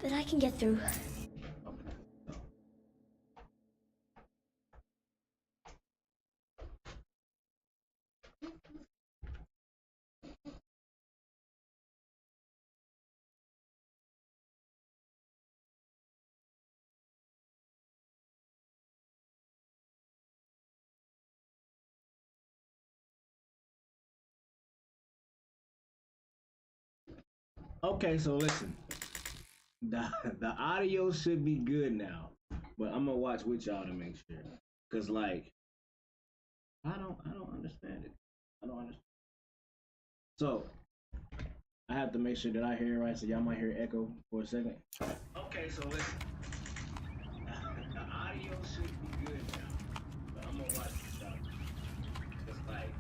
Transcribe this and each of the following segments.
but I can get through. Okay, so listen. The audio should be good now, but I'm gonna watch with y'all to make sure. Cause like I don't understand it. I don't understand. So I have to make sure that I hear it right. So y'all might hear echo for a second. Okay, so listen. The audio should be good now, but I'm gonna watch with y'all. Cause like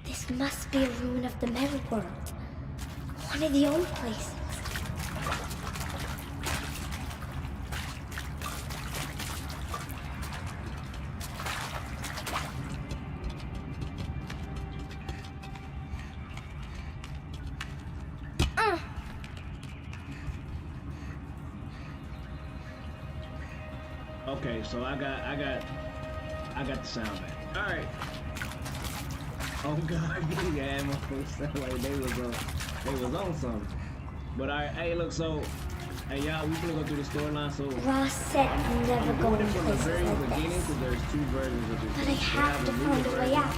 This must be a ruin of the Metal World. One of the old places. okay, so I got the sound back. All right. Oh God, yeah, my folks sound like they was on something. But all right, hey, look, so hey y'all, we gonna go through the storyline. So Ross said I'm never I'm going going to from the places very like beginning this. because there's two versions of this. But I game. have to find a way out.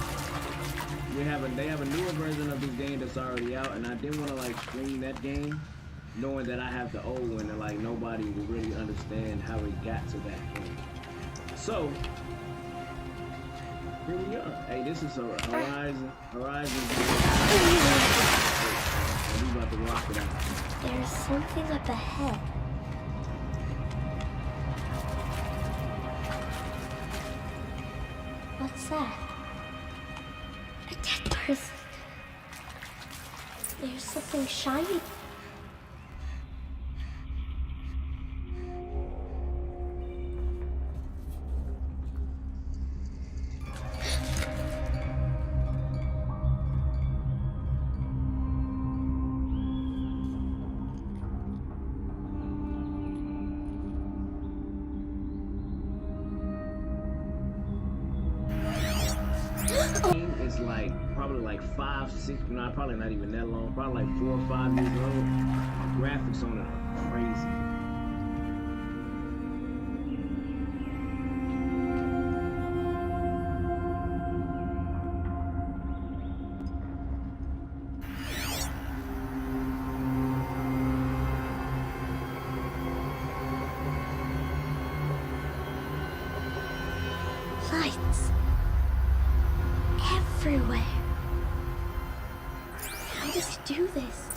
They have a newer version of this game that's already out, and I didn't want to like stream that game, knowing that I have the old one and like nobody will really understand how it got to that point. So here we are. Hey, this is Horizon. Horizon. We about to rock it out. There's something up ahead. What's that? A dead person. There's something shiny. Is like probably like 5, 6, no, probably not even that long. Probably like 4 or 5 years old. Graphics on it are crazy. Lights. Everywhere. How does he do this?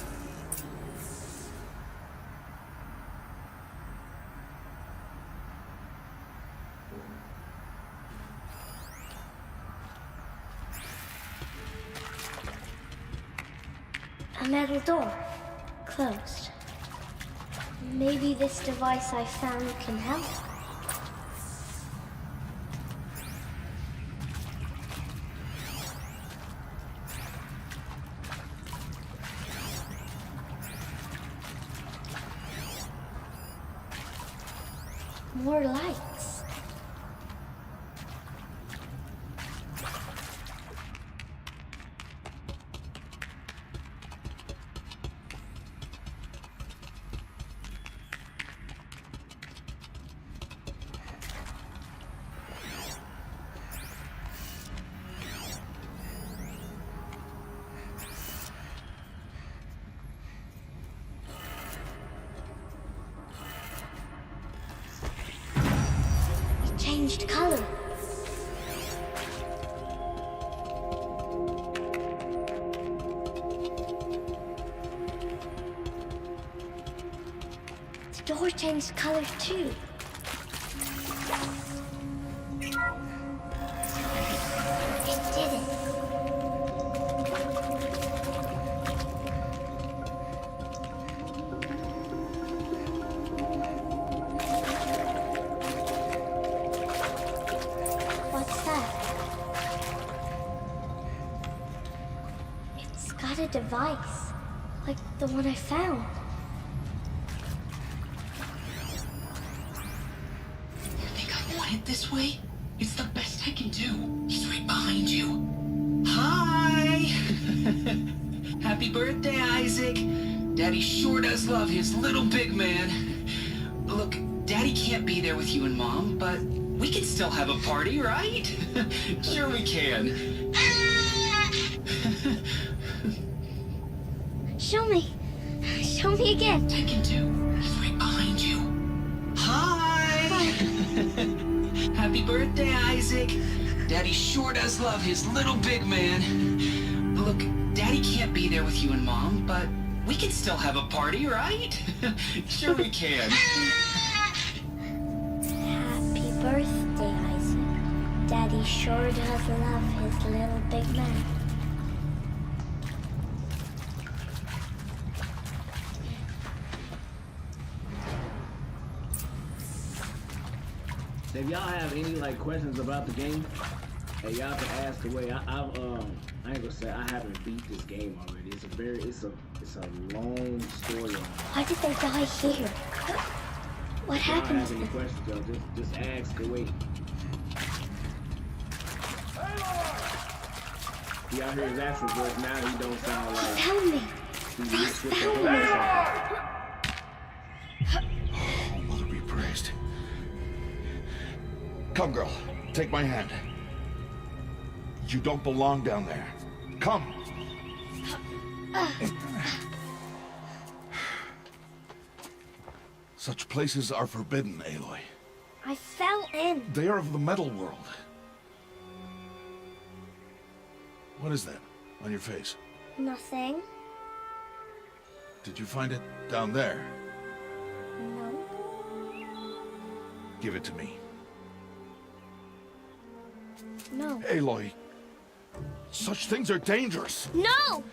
A metal door. Closed. Maybe this device I found can help. More lights. It changed color. The door changed color too. It did it. What's that? It's got a device, like the one I found. right this way? It's the best I can do. He's right behind you. Hi! Happy birthday, Isaac. Daddy sure does love his little big man. Look, Daddy can't be there with you and Mom, but we can still have a party, right? Sure we can. Show me. Show me again. Tekken 2. He's right behind you. Hi! Happy birthday, Isaac. Daddy sure does love his little big man. Look, Daddy can't be there with you and Mom, but we can still have a party, right? Sure we can. Happy birthday, Isaac. Daddy sure does love his little big man. If y'all have any like questions about the game, hey, y'all can ask away. I ain't gonna say I haven't beat this game already. It's a long storyline. Why did they die here? What If y'all happened have to any them? questions, y'all just ask away. He out here his actual voice now. He don't sound He like found me. he Ross switched found the me. voice. Oh, Mother be praised. Come, girl. Take my hand. You don't belong down there. Come. Such places are forbidden, Aloy. I fell in. They are of the metal world. What is that on your face? Nothing. Did you find it down there? No. Give it to me. No. Aloy, such things are dangerous. No!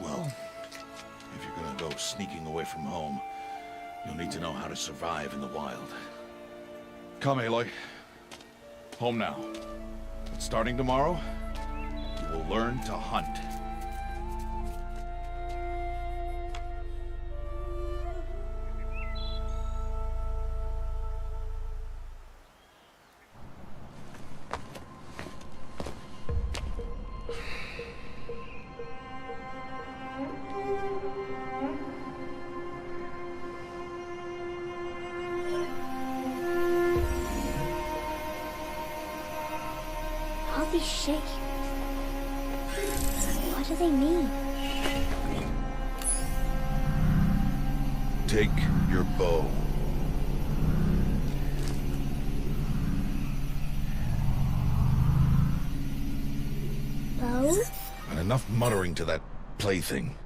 Well, if you're gonna go sneaking away from home, you'll need to know how to survive in the wild. Come, Aloy. Home now. But starting tomorrow, you will learn to hunt. All these shapes. What do they mean? Take your bow. Bow? And enough muttering to that plaything.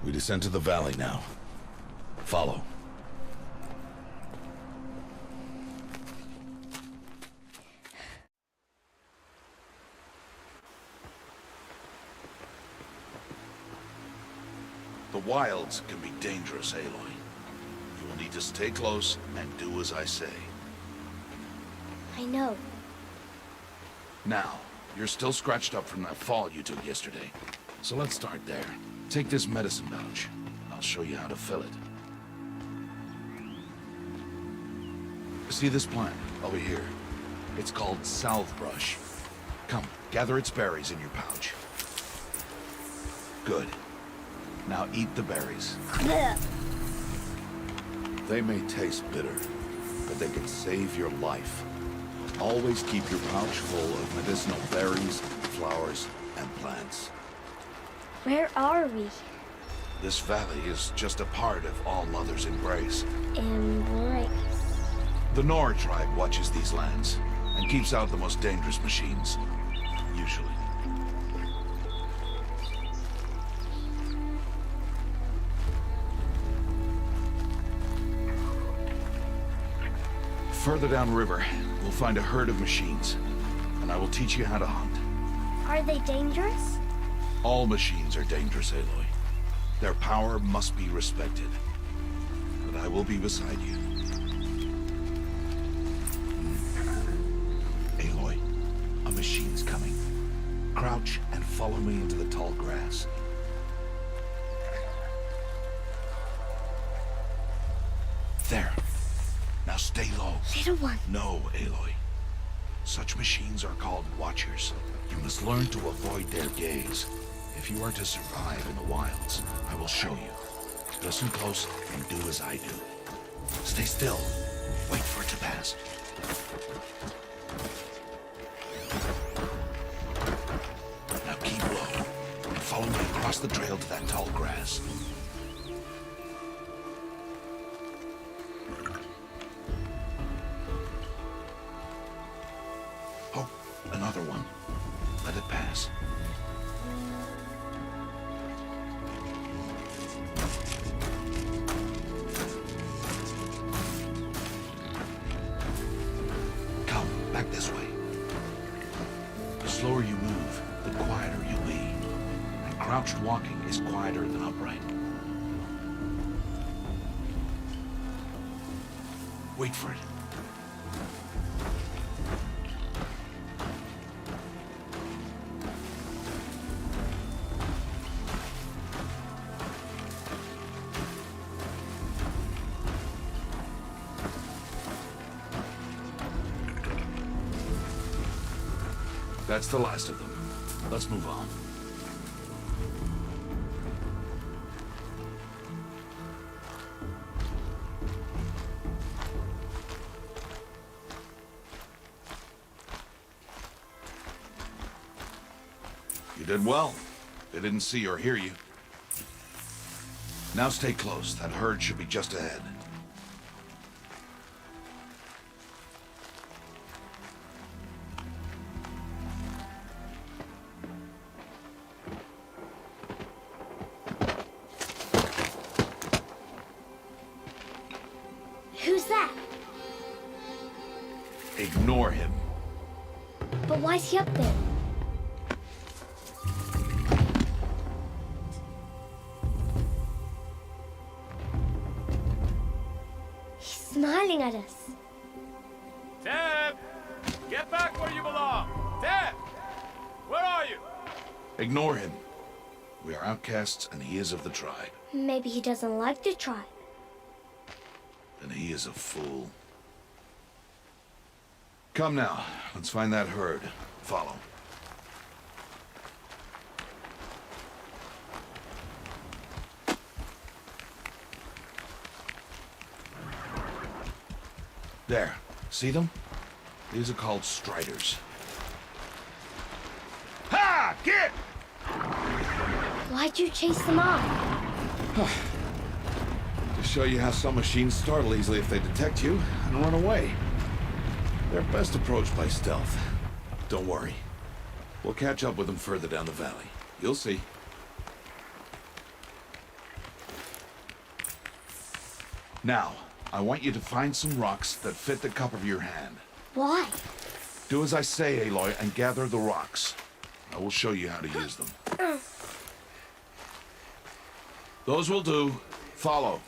We descend to the valley now. Follow. The wilds can be dangerous, Aloy. You will need to stay close and do as I say. I know. Now, you're still scratched up from that fall you took yesterday. So let's start there. Take this medicine pouch. I'll show you how to fill it. See this plant over here? It's called salve brush. Come, gather its berries in your pouch. Good. Now eat the berries. Blech. They may taste bitter, but they can save your life. Always keep your pouch full of medicinal berries, flowers, and plants. Where are we? This valley is just a part of All Mother's embrace. Embrace. The Nora tribe watches these lands and keeps out the most dangerous machines. Usually. Further downriver, we'll find a herd of machines, and I will teach you how to hunt. Are they dangerous? All machines are dangerous, Aloy. Their power must be respected. But I will be beside you. Aloy, a machine's coming. Crouch and follow me into the tall grass. There. Now stay low. Little one. No, Aloy. Such machines are called Watchers. You must learn to avoid their gaze. If you are to survive in the wilds, I will show you. Listen close and do as I do. Stay still. Wait for it to pass. Now keep low and follow me across the trail to that tall grass. Oh, another one. Let it pass. Come, back this way. The slower you move, the quieter you'll be. And crouched walking is quieter than upright. Wait for it. That's the last of them. Let's move on. You did well. They didn't see or hear you. Now stay close. That herd should be just ahead. Who's that? Ignore him. But why's he up there? He's smiling at us. Teb! Get back where you belong! Teb! Where are you? Ignore him. We are outcasts, and he is of the tribe. Maybe he doesn't like the tribe. Then he is a fool. Come now, let's find that herd. Follow. There. See them? These are called striders. Ha! Get! Why'd you chase them off? To show you how some machines startle easily if they detect you and run away. They're best approached by stealth. Don't worry. We'll catch up with them further down the valley. You'll see. Now, I want you to find some rocks that fit the cup of your hand. Why? Do as I say, Aloy, and gather the rocks. I will show you how to use them. Those will do. Follow.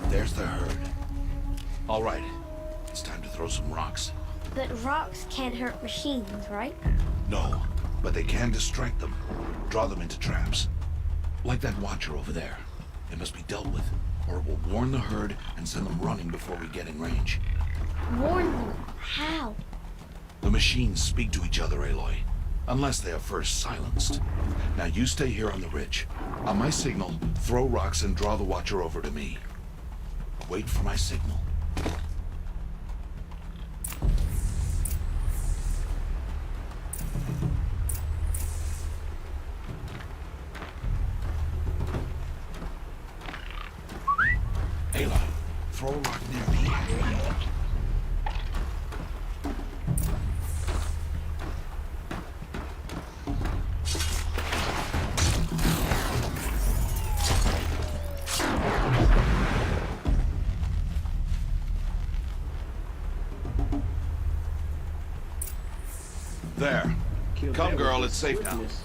There's the herd. All right. It's time to throw some rocks. But rocks can't hurt machines, right? No, but they can distract them. Draw them into traps. Like that watcher over there. It must be dealt with, or it will warn the herd and send them running before we get in range. Warn them. How? The machines speak to each other, Aloy. Unless they are first silenced. Now you stay here on the ridge. On my signal, throw rocks and draw the watcher over to me. Wait for my signal. Aloy, throw a rock near me. Come, that was girl, the it's safe now. swiftness.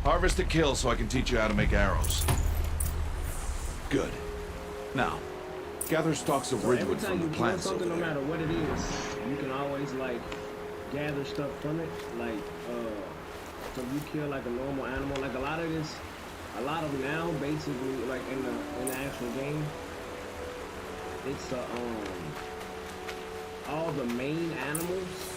Harvest a kill so I can teach you how to make arrows. Good. Now, gather stalks of So every ridgewood time from you the kill plants over something, no there. matter what it is, you can always like gather stuff from it. Like, so you kill like a normal animal. Like a lot of now, basically, like in the actual game, it's all the main animals.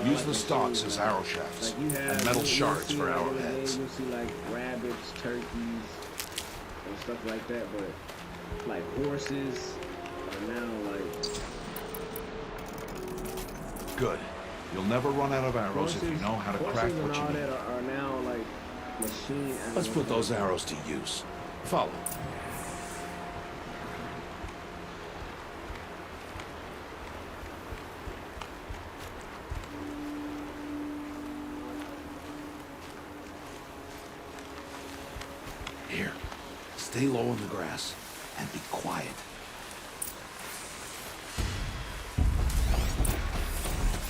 Use like the stalks machine, as like- arrow shafts Like you have and metal you'll shards see, for like, in the game, arrowheads. You'll see like rabbits, turkeys, and stuff like that. But like horses are now like Good. You'll never run out of arrows if you horses- know how to horses craft and what all you need. that are now like machine animals. Let's put those arrows to use. Follow. Here, stay low in the grass and be quiet.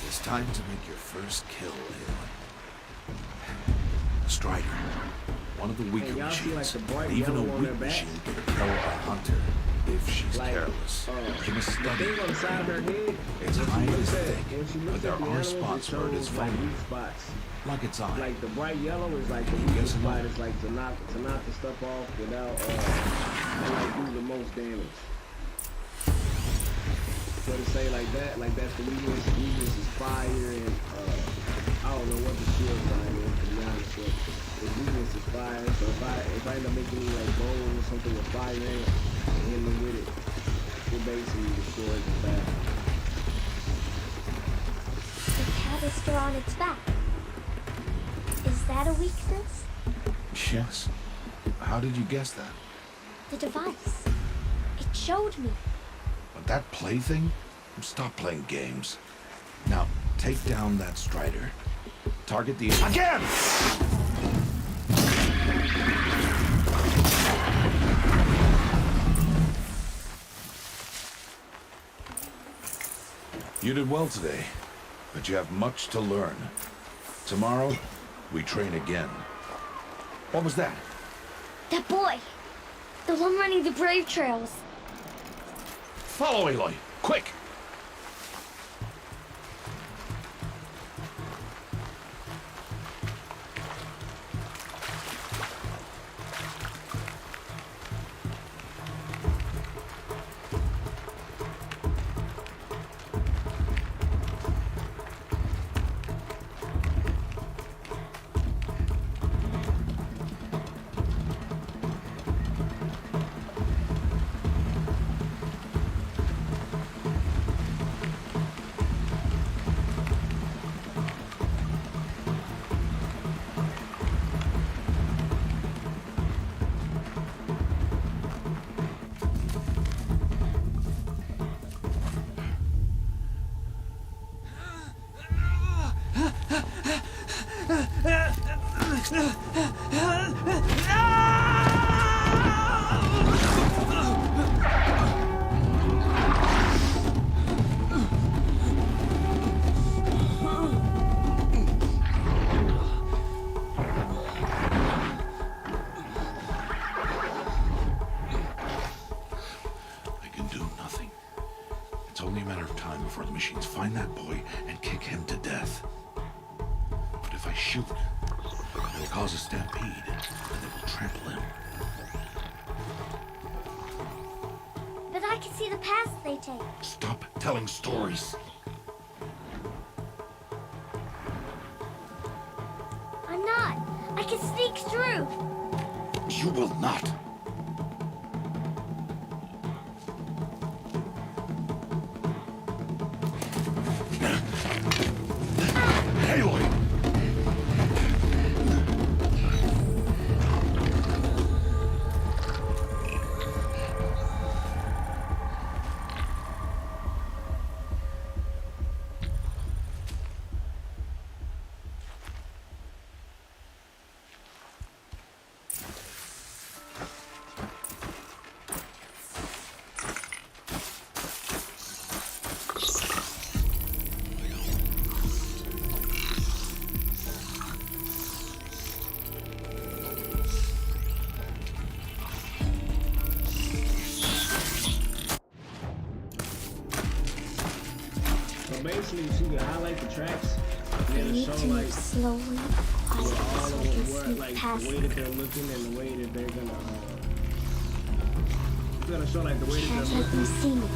It's time to make your first kill, Aloy. Strider, one of the weaker Hey, y'all see, like, machines. the bright Even a yellow on weak their back? machine can kill a hunter if she's Like, careless. You must the study. thing on the side of her head. It's when she high looks as at- thick, when she but looks there at the are animals, spots it where it shows, is like vulnerable. weak spots. Like its eye. Like the bright yellow is like the weakest spot. It's like to knock the stuff off without and like do the most damage. So to say like that's the weakness. Weakness is fire and I don't know what the shield line is to be honest. But the weakness is fire. So if I end up making any like bows or something with fire in it and hit them with it, it basically destroys the battle. The canister on its back. Is that a weakness? Yes. How did you guess that? The device. It showed me. But that plaything? Stop playing games. Now, take down that Strider. Target the... Again! You did well today, but you have much to learn. Tomorrow, we train again. What was that? That boy. The one running the brave trails. Follow Aloy, quick! I can do nothing. It's only a matter of time before the machines find that boy and kick him to death. But if I shoot, it'll cause a stampede, and they will trample him. But I can see the paths they take. Stop telling stories. I'm not. I can sneak through. You will not. Aloy! So basically, she can highlight the tracks and They then need show to like move slowly, quietly, all so of I can what, sneak like past the way them. that they're looking and the way that they're gonna show like the way that Can't they're let them looking see me.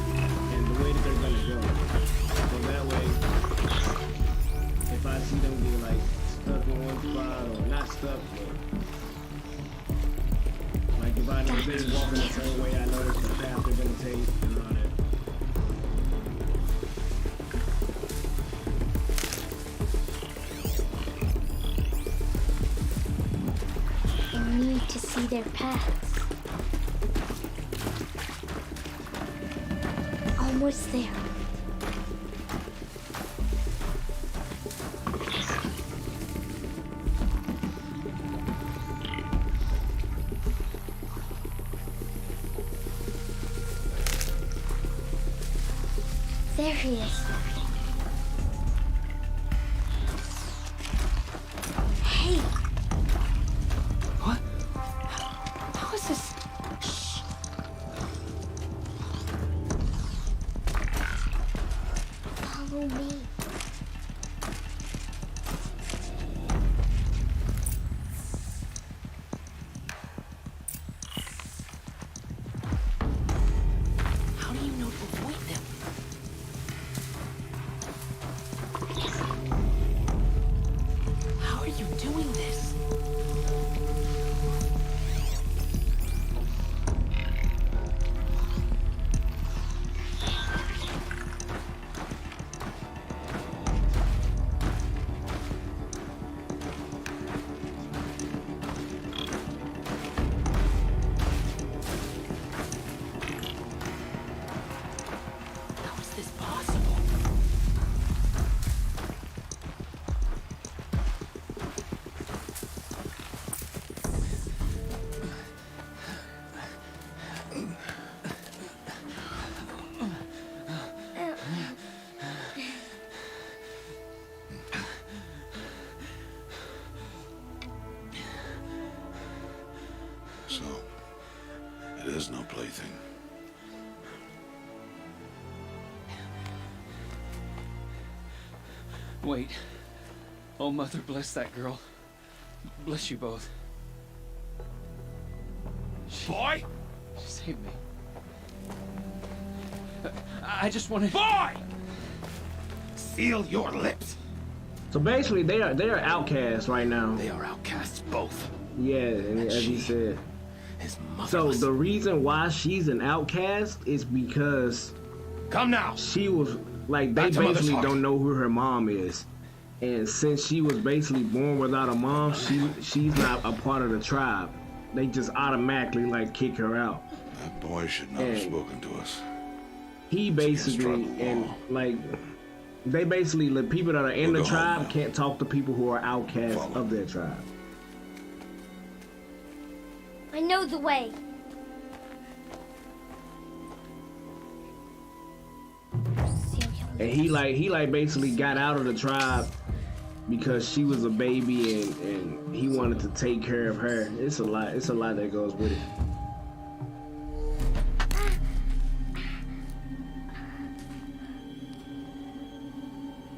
and the way that they're gonna go. So that way, if I see them get like stuck in one spot or not stuck, but like if I know they're walking the same way, I know that's the path they're gonna take and all that. I need to see their paths. Almost there. There he is. Hey! What? How is this? Shh. Follow me. How do you know to avoid them? How are you doing this? How is this possible? So, it is no plaything. Wait. Oh, Mother, bless that girl. Bless you both. Boy! She saved me. I just wanted... Boy! Seal your lips. So basically, they are outcasts right now. They are outcasts both. Yeah, and as you she- said. His So motherless. the reason why she's an outcast is because Come now. she was like they Back to Mother's basically heart. don't know who her mom is, and since she was basically born without a mom, she's not a part of the tribe. They just automatically like kick her out. That boy should not have And- spoken to us. He basically tribal and law. like they basically the people that are in We'll the go home tribe now. can't talk to people who are outcasts Follow. of their tribe. I know the way. And he like basically got out of the tribe because she was a baby and he wanted to take care of her. It's a lot that goes with it.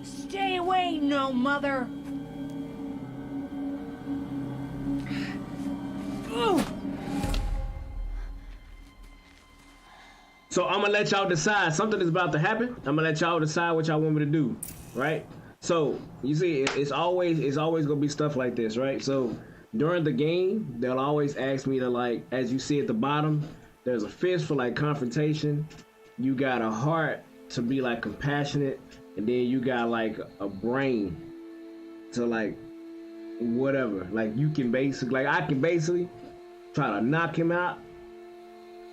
Stay away, no mother. So I'm gonna let y'all decide. Something is about to happen. I'm gonna let y'all decide what y'all want me to do, right? So you see, it's always gonna be stuff like this, right? So during the game, they'll always ask me to like, as you see at the bottom, there's a fist for like confrontation. You got a heart to be like compassionate, and then you got like a brain to like whatever. Like you can basically, like I can basically try to knock him out,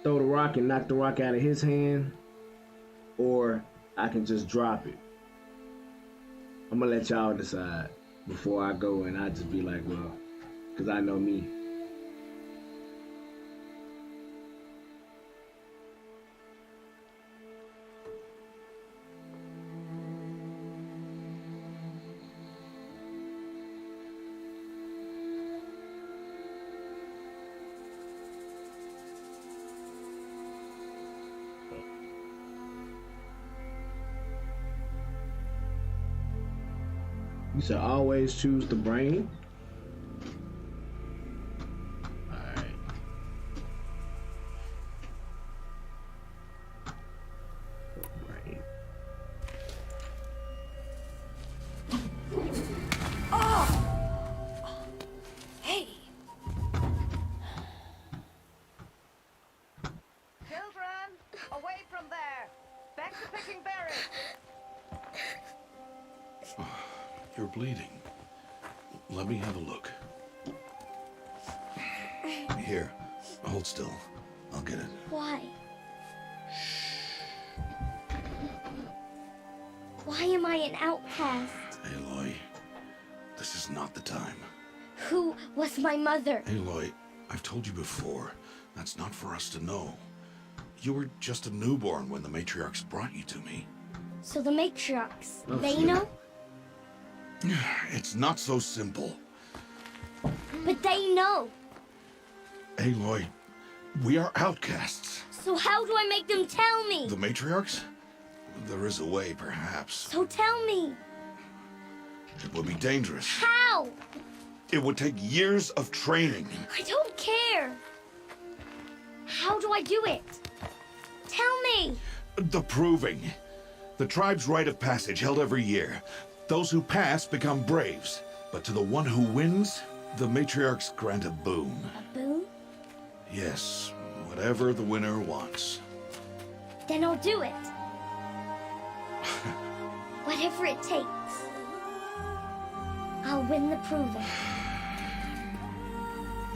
throw the rock and knock the rock out of his hand, or I can just drop it. I'm gonna let y'all decide before I go, and I just be like, well, because I know me. You said always choose the brain. Alright. Brain. Hey! Children, away from there. Back to picking berries. You're bleeding. Let me have a look. Here, hold still. I'll get it. Why? Why am I an outcast? Aloy, this is not the time. Who was my mother? Aloy, I've told you before, that's not for us to know. You were just a newborn when the matriarchs brought you to me. So the matriarchs, Oh, they shit. know? It's not so simple. But they know. Aloy, we are outcasts. So how do I make them tell me? The matriarchs? There is a way, perhaps. So tell me. It would be dangerous. How? It would take years of training. I don't care. How do I do it? Tell me. The proving. The tribe's rite of passage held every year. Those who pass become braves. But to the one who wins, the matriarchs grant a boon. A boon? Yes, whatever the winner wants. Then I'll do it. Whatever it takes. I'll win the proving.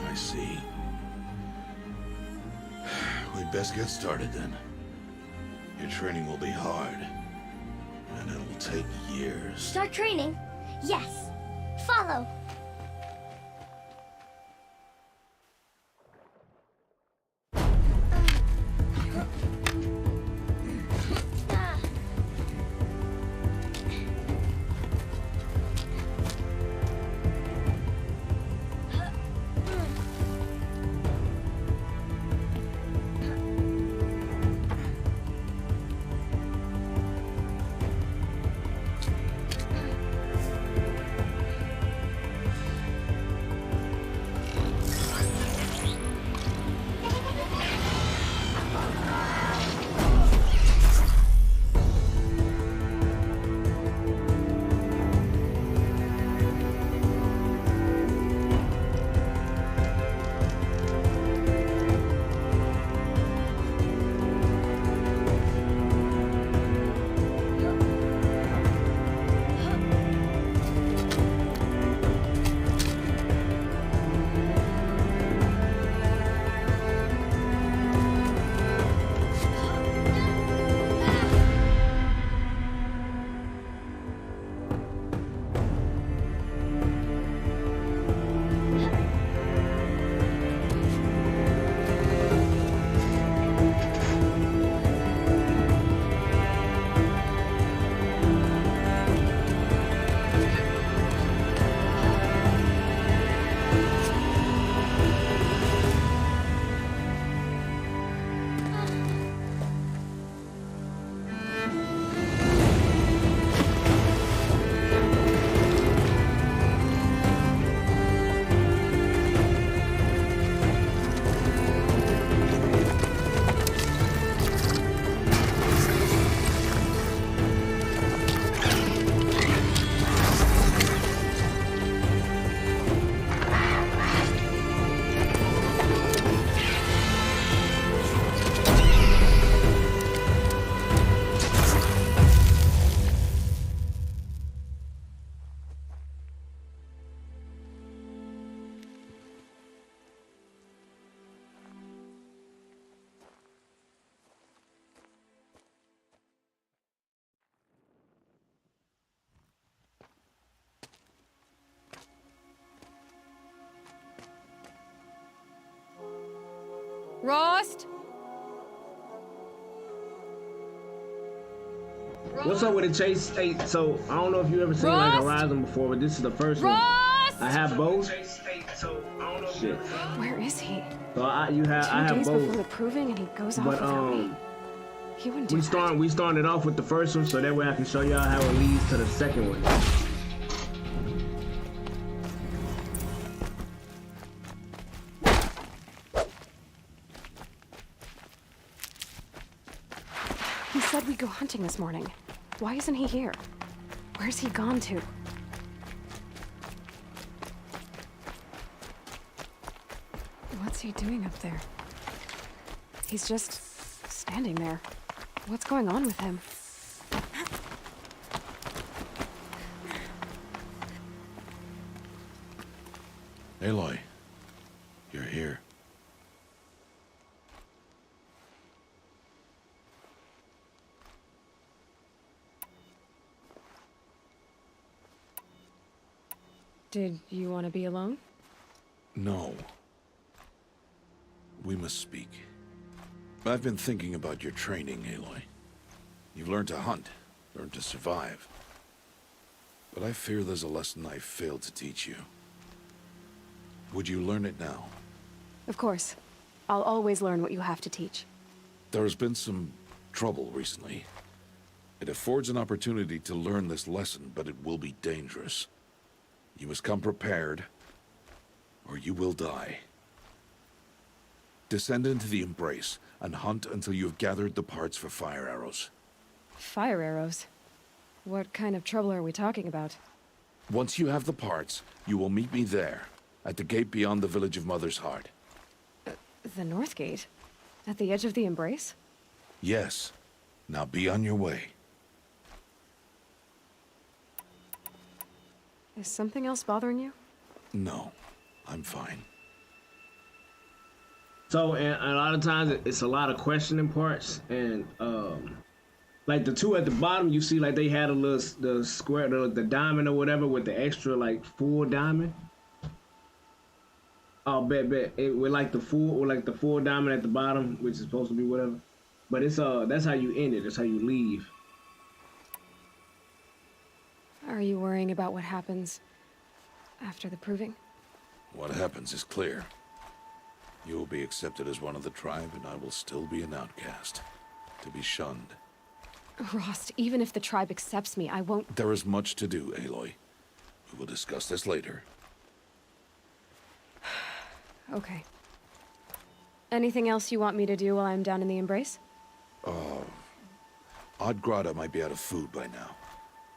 I see. We'd best get started then. Your training will be hard. And it'll take years. Start training? Yes. Follow. Rost? What's up with the chase? Hey, so I don't know if you ever seen like Horizon before, but this is the first one. Rost! I have both. Shit. Where is he? So I have Days before the both. proving and he goes off But without me. He wouldn't do we started off with the first one, so that way I can show y'all how it leads to the second one. hunting this morning. Why isn't he here? Where's he gone to? What's he doing up there? He's just standing there. What's going on with him? Aloy, you're here. Did you want to be alone? No. We must speak. I've been thinking about your training, Aloy. You've learned to hunt, learned to survive. But I fear there's a lesson I failed to teach you. Would you learn it now? Of course. I'll always learn what you have to teach. There has been some trouble recently. It affords an opportunity to learn this lesson, but it will be dangerous. You must come prepared, or you will die. Descend into the Embrace and hunt until you have gathered the parts for fire arrows. Fire arrows? What kind of trouble are we talking about? Once you have the parts, you will meet me there, at the gate beyond the village of Mother's Heart. The North Gate? At the edge of the Embrace? Yes. Now be on your way. Is something else bothering you? No, I'm fine. So, and a lot of times it's a lot of questioning parts, and like the two at the bottom, you see like they had a little the square, the diamond or whatever with the extra like full diamond. Oh, bet it with like the full diamond at the bottom, which is supposed to be whatever. But it's that's how you end it. That's how you leave. Are you worrying about what happens after the proving? What happens is clear. You will be accepted as one of the tribe, and I will still be an outcast, to be shunned. Rost, even if the tribe accepts me, I won't... There is much to do, Aloy. We will discuss this later. Okay. Anything else you want me to do while I'm down in the Embrace? Odgrada might be out of food by now.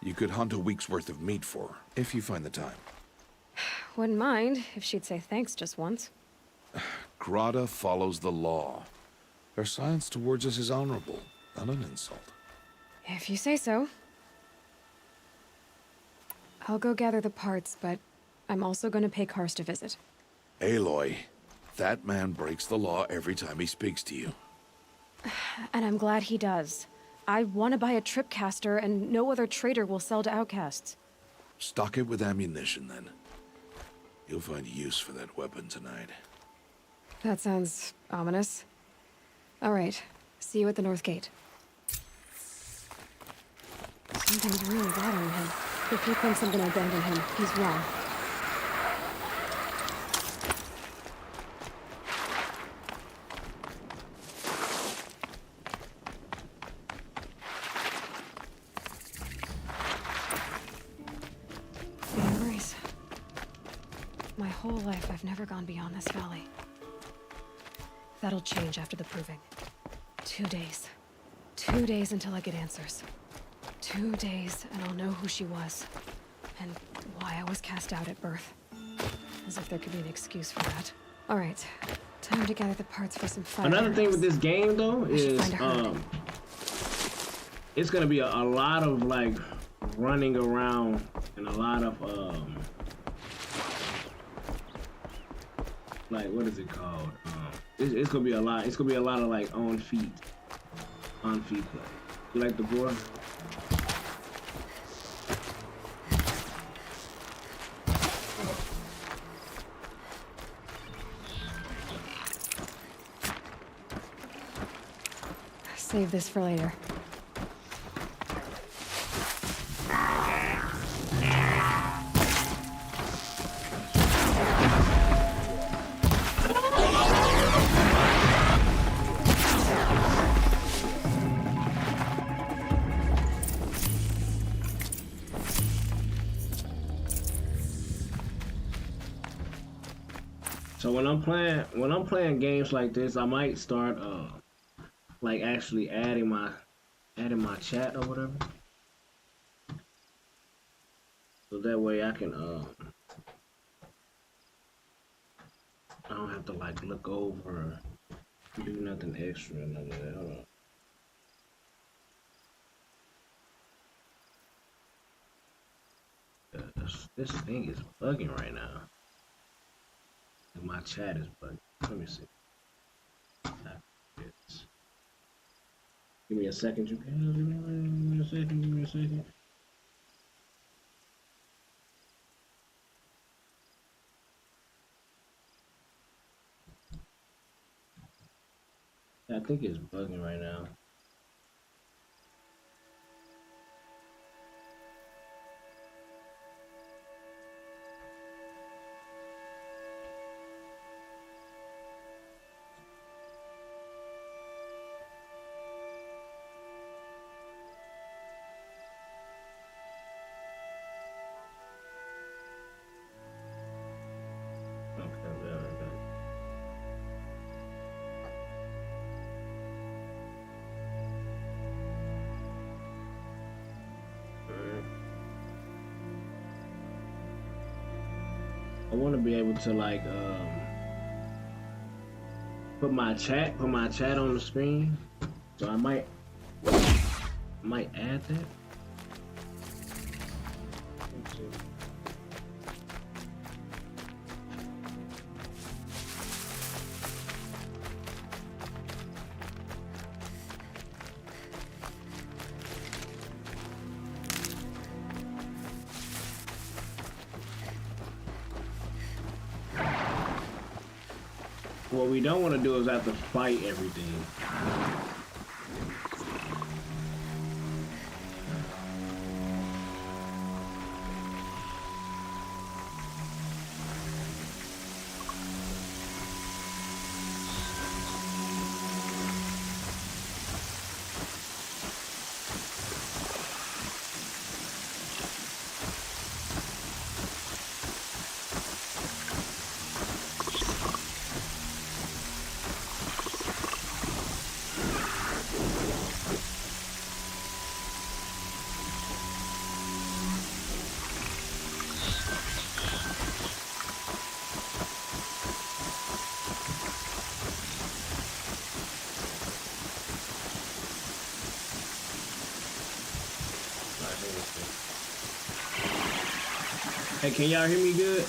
You could hunt a week's worth of meat for her, if you find the time. Wouldn't mind if she'd say thanks just once. Grada follows the law. Her silence towards us is honorable, not an insult. If you say so. I'll go gather the parts, but I'm also going to pay Karst a visit. Aloy, that man breaks the law every time he speaks to you. And I'm glad he does. I want to buy a tripcaster, and no other trader will sell to outcasts. Stock it with ammunition, then. You'll find use for that weapon tonight. That sounds ominous. All right. See you at the North Gate. Something's really bothering him. If he thinks I'm gonna abandon him, he's wrong. The Embrace. My whole life, I've never gone beyond this valley. That'll change after the proving. 2 days. 2 days until I get answers. 2 days, and I'll know who she was. And why I was cast out at birth. As if there could be an excuse for that. Alright, time to gather the parts for some fire. Another thing with this game though is it's gonna be a lot of like running around and a lot of like what is it called? It's gonna be a lot. It's gonna be a lot of like on feet play. You like the board? Save this for later. So when I'm playing games like this, I might start like actually adding my add in my chat or whatever. So that way I can I don't have to like look over, do nothing extra, none of that. Hold on. This thing is bugging right now. My chat is bugging. Let me see. Give me a second, you guys. Give me a second. Give me a second. I think it's bugging right now. I want to be able to like put my chat on the screen. So I might add that. Let's see. What we don't want to do is have to fight everything. Hey, can y'all hear me good?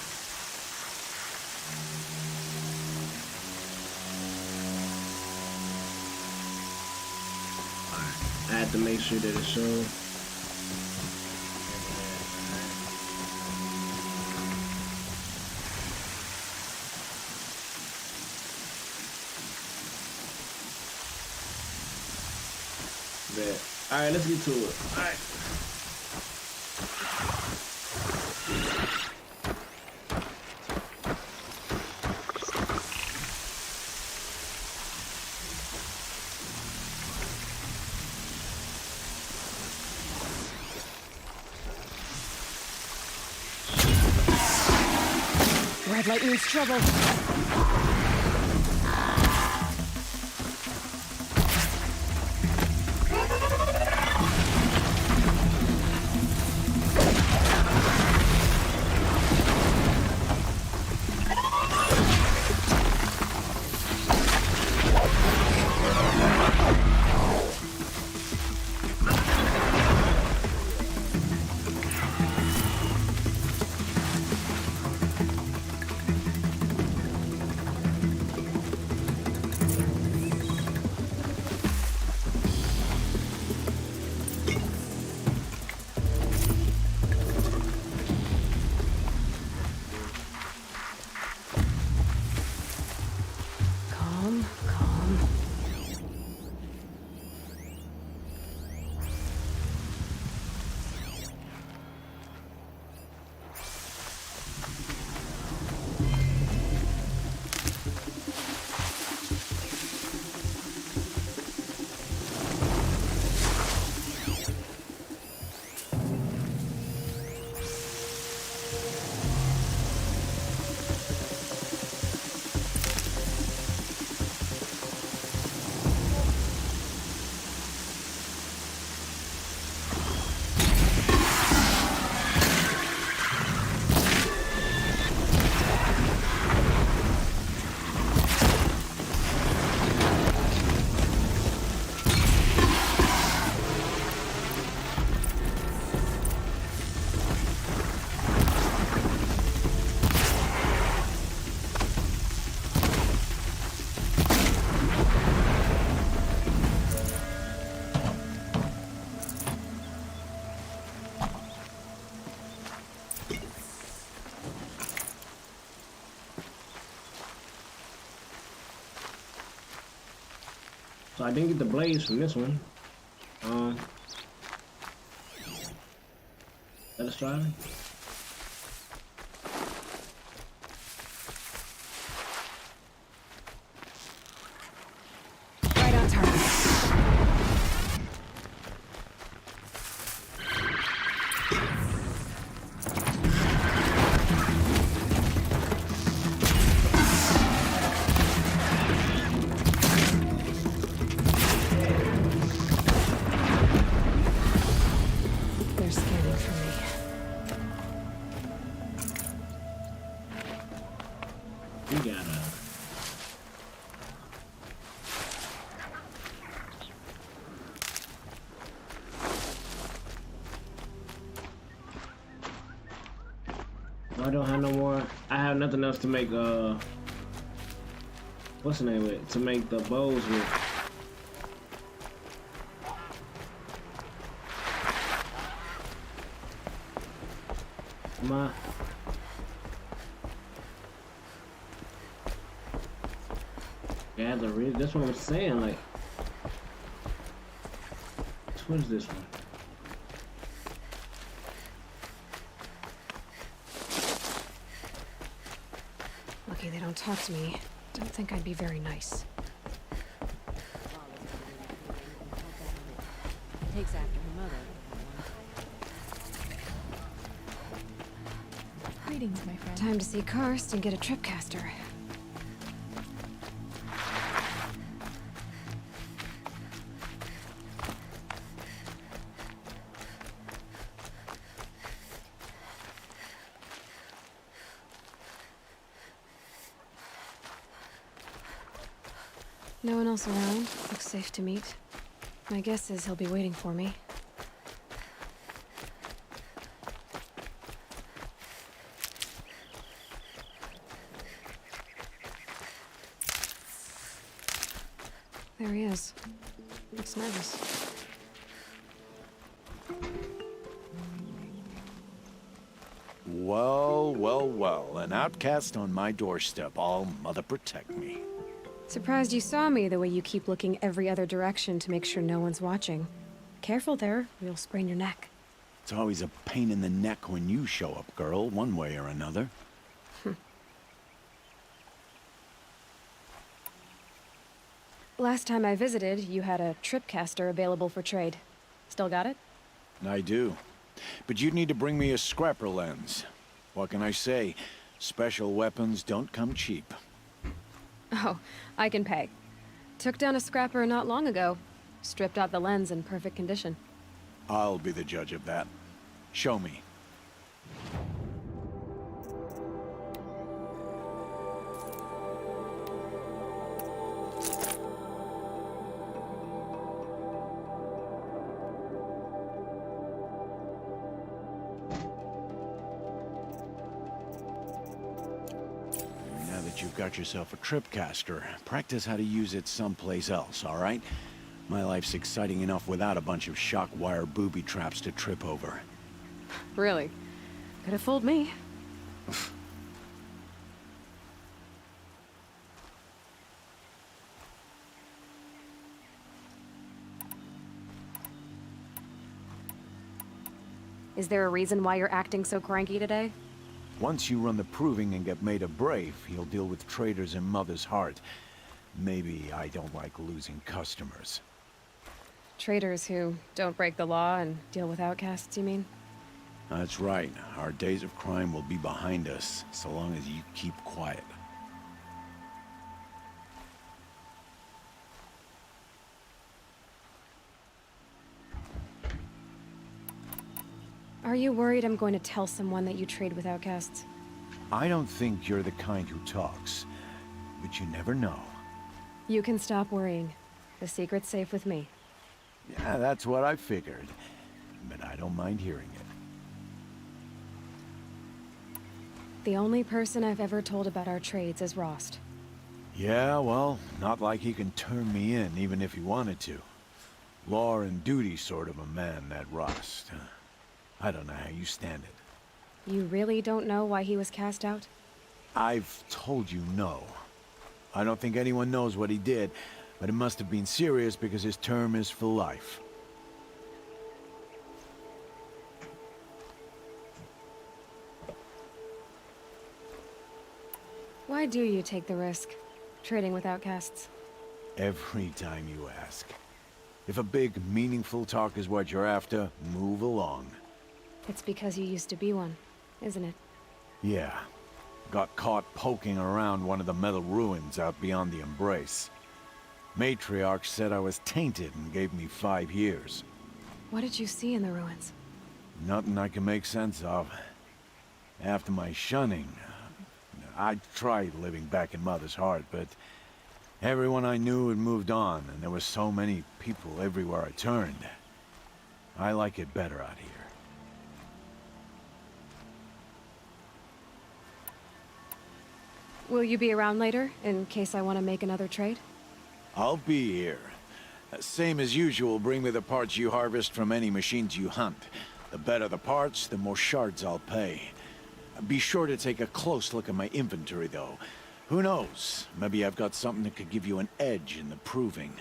Alright, I have to make sure that it shows. Alright, let's get to it. Alright. Red light means trouble. So I didn't get the blades from this one. That is driving. Right on target. They're scanning for me. We got I don't have no more. I have nothing else to make. What's the name of it? To make the bows with. My. Gather rid. That's what I'm saying. Like, what is this one? Lucky they don't talk to me. Don't think I'd be very nice. Takes after her mother. Greetings, my friend. Time to see Karst and get a tripcaster. No one else around. Looks safe to meet. My guess is he'll be waiting for me. There he is. Looks nervous. Well, well, well. An outcast on my doorstep. All mother protect me. Surprised you saw me the way you keep looking every other direction to make sure no one's watching. Careful there, you'll sprain your neck. It's always a pain in the neck when you show up, girl, one way or another. Last time I visited, you had a tripcaster available for trade. Still got it? I do. But you'd need to bring me a scrapper lens. What can I say? Special weapons don't come cheap. Oh, I can pay. Took down a scrapper not long ago. Stripped out the lens in perfect condition. I'll be the judge of that. Show me. Now that you've got yourself a tripcaster, practice how to use it someplace else, all right? My life's exciting enough without a bunch of shock wire booby traps to trip over. Really? Could have fooled me. Is there a reason why you're acting so cranky today? Once you run the proving and get made a brave, you'll deal with traitors in Mother's Heart. Maybe I don't like losing customers. Traitors who don't break the law and deal with outcasts, you mean? That's right. Our days of crime will be behind us, so long as you keep quiet. Are you worried I'm going to tell someone that you trade with outcasts? I don't think you're the kind who talks, but you never know. You can stop worrying. The secret's safe with me. Yeah, that's what I figured, but I don't mind hearing it. The only person I've ever told about our trades is Rost. Yeah, well, not like he can turn me in, even if he wanted to. Law and duty sort of a man, that Rost. I don't know how you stand it. You really don't know why he was cast out? I've told you no. I don't think anyone knows what he did, But it must have been serious because his term is for life. Why do you take the risk, trading with outcasts? Every time you ask. If a big, meaningful talk is what you're after, move along. It's because you used to be one, isn't it? Yeah. Got caught poking around one of the metal ruins out beyond the Embrace. Matriarch said I was tainted and gave me 5 years. What did you see in the ruins? Nothing I can make sense of. After my shunning, I tried living back in Mother's heart, but everyone I knew had moved on, and there were so many people everywhere I turned. I like it better out here. Will you be around later, in case I want to make another trade? I'll be here. Same as usual, bring me the parts you harvest from any machines you hunt. The better the parts, the more shards I'll pay. Be sure to take a close look at my inventory, though. Who knows? Maybe I've got something that could give you an edge in the proving.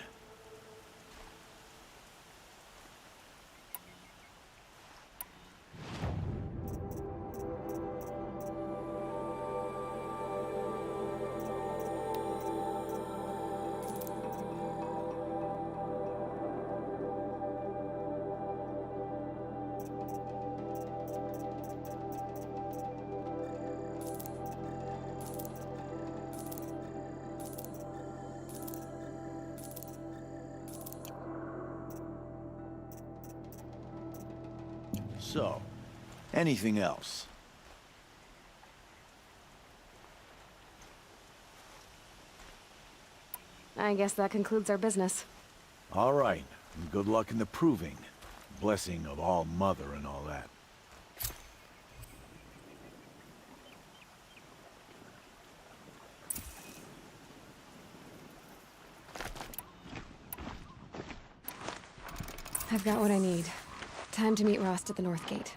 So, anything else? I guess that concludes our business. All right. And good luck in the proving. Blessing of All Mother and all that. I've got what I need. Time to meet Rost at the North Gate.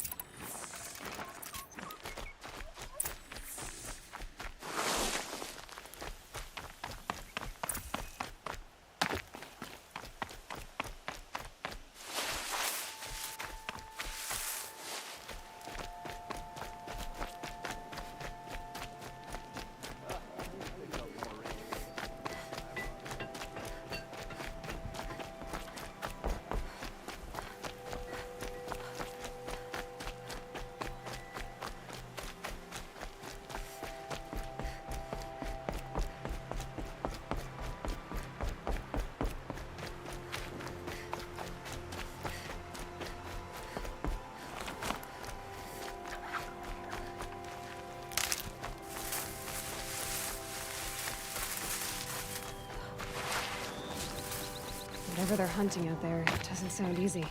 Whatever they're hunting out there, it doesn't sound easy.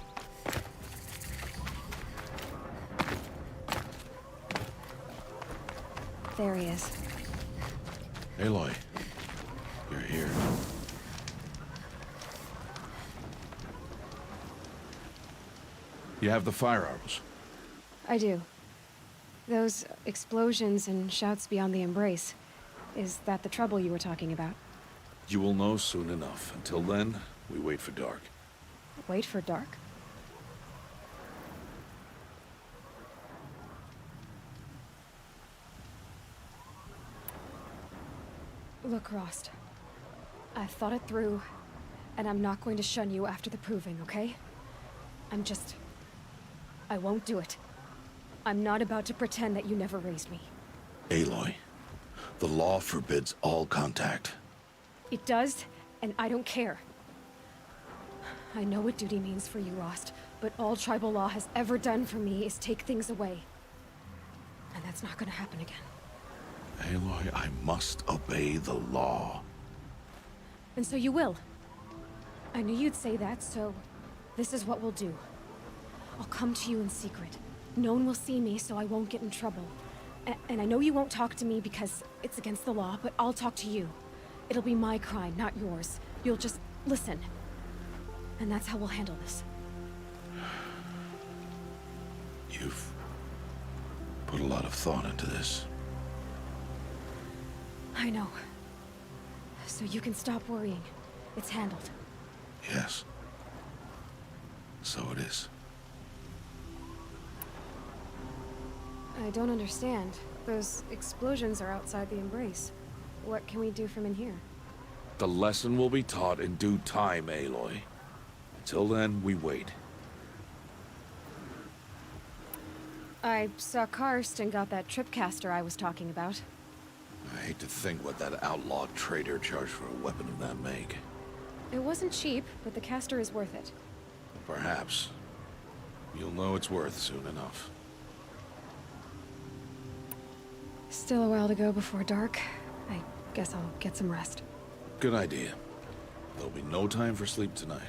There he is. Aloy, you're here. You have the fire arrows. I do. Those explosions and shouts beyond the Embrace. Is that the trouble you were talking about? You will know soon enough. Until then, we wait for dark. Wait for dark? Look, Rost. I've thought it through, and I'm not going to shun you after the proving, okay? I won't do it. I'm not about to pretend that you never raised me. Aloy, the law forbids all contact. It does, and I don't care. I know what duty means for you, Rost, but all tribal law has ever done for me is take things away. And that's not gonna happen again. Aloy, I must obey the law. And so you will. I knew you'd say that, so this is what we'll do. I'll come to you in secret. No one will see me, so I won't get in trouble. And I know you won't talk to me because it's against the law, but I'll talk to you. It'll be my crime, not yours. You'll just listen. And that's how we'll handle this. You've put a lot of thought into this. I know. So you can stop worrying. It's handled. Yes. So it is. I don't understand. Those explosions are outside the Embrace. What can we do from in here? The lesson will be taught in due time, Aloy. Until then, we wait. I saw Karst and got that tripcaster I was talking about. I hate to think what that outlawed trader charged for a weapon of that make. It wasn't cheap, but the caster is worth it. Perhaps. You'll know it's worth soon enough. Still a while to go before dark. I guess I'll get some rest. Good idea. There'll be no time for sleep tonight.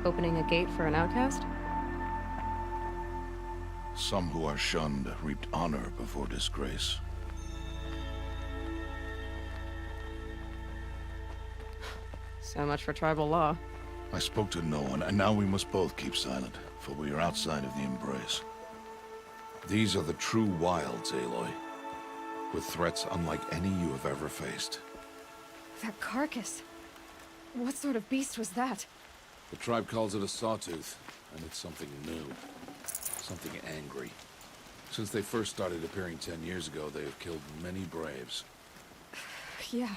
Opening a gate for an outcast? Some who are shunned reaped honor before disgrace. So much for tribal law. I spoke to no one, and now we must both keep silent, for we are outside of the Embrace. These are the true wilds, Aloy, with threats unlike any you have ever faced. That carcass. What sort of beast was that? The tribe calls it a sawtooth, and it's something new. Something angry. Since they first started appearing 10 years ago, they have killed many braves. Yeah.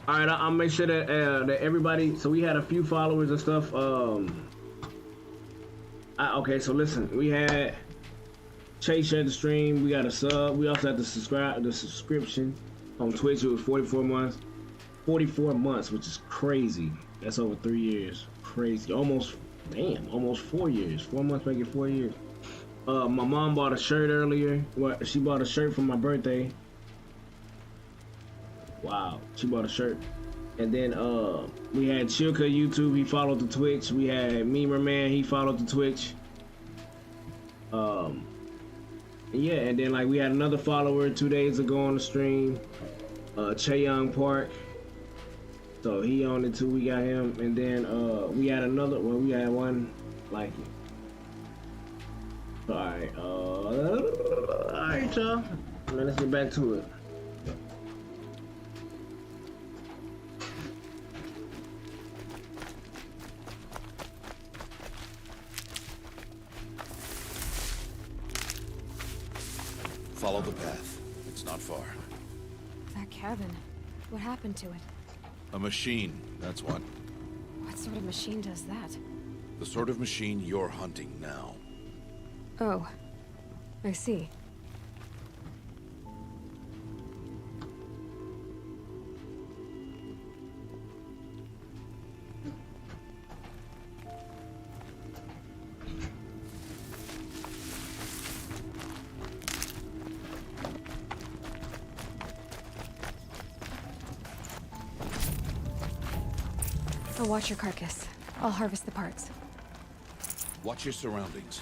All right, I'll make sure that that everybody. So we had a few followers and stuff. Okay, so listen, we had Chase shared the stream. We got a sub. We also had the subscription on Twitch. It was 44 months. 44 months, which is crazy. That's over 3 years. Crazy. Almost 4 years. 4 months make it 4 years. My mom bought a shirt earlier. She bought a shirt for my birthday. Wow, she bought a shirt. And then we had Chilka YouTube, he followed the Twitch. We had Memer Man, he followed the Twitch. Yeah, and then like we had another follower 2 days ago on the stream, Che Young Park. So he on it too, we got him. And then we had another, well, we had one like it. Alright, alright y'all. Let's get back to it. Follow the path. It's not far. That cabin. What happened to it? A machine, that's what. What sort of machine does that? The sort of machine you're hunting now. Oh. I see. I'll watch your carcass. I'll harvest the parts. Watch your surroundings.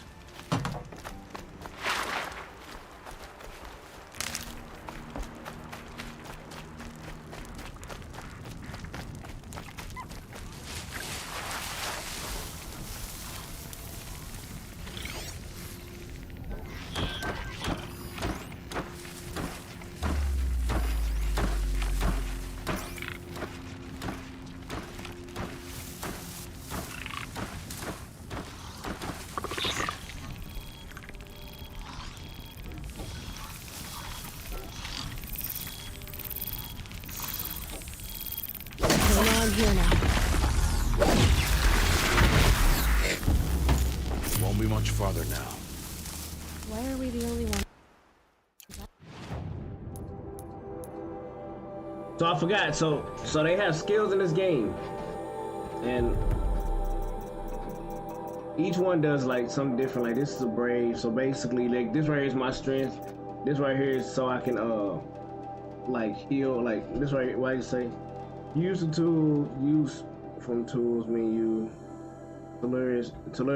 I'm here now. Won't be much farther now. Why are we the only one? So I forgot. So they have skills in this game, and each one does like something different. Like this is a brave. So basically, like this right here is my strength. This right here is so I can like heal. Like this right here, what do you say? Use the tool. Use from tools mean you to lure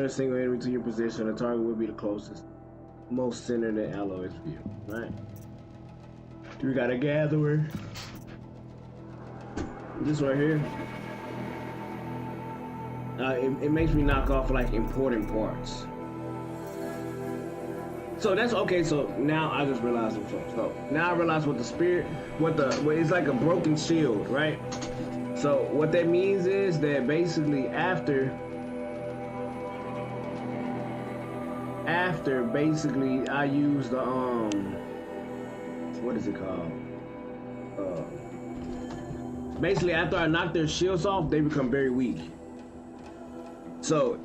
a single enemy to your position. The target will be the closest, most centered in Aloy's view. Right. We got a gatherer. This right here. It makes me knock off like important parts. So that's okay. So now I just realized it. So now I realize what the spirit, what it's like a broken shield, right? So what that means is that basically after basically I use the what is it called? Basically after I knock their shields off, they become very weak. So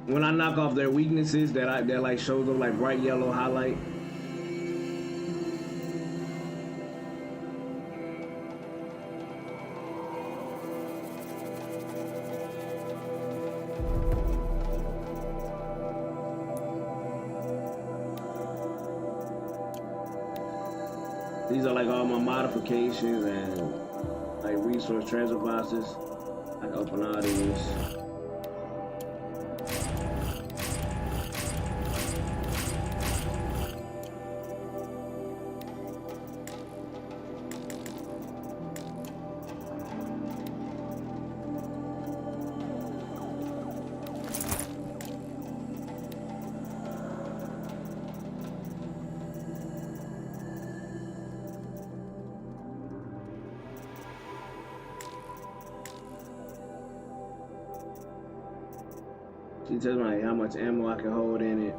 when I knock off their weaknesses that like shows them like bright yellow highlight. These are like all my modifications and like resource transfer boxes. I can open all these. She tells me how much ammo I can hold in it.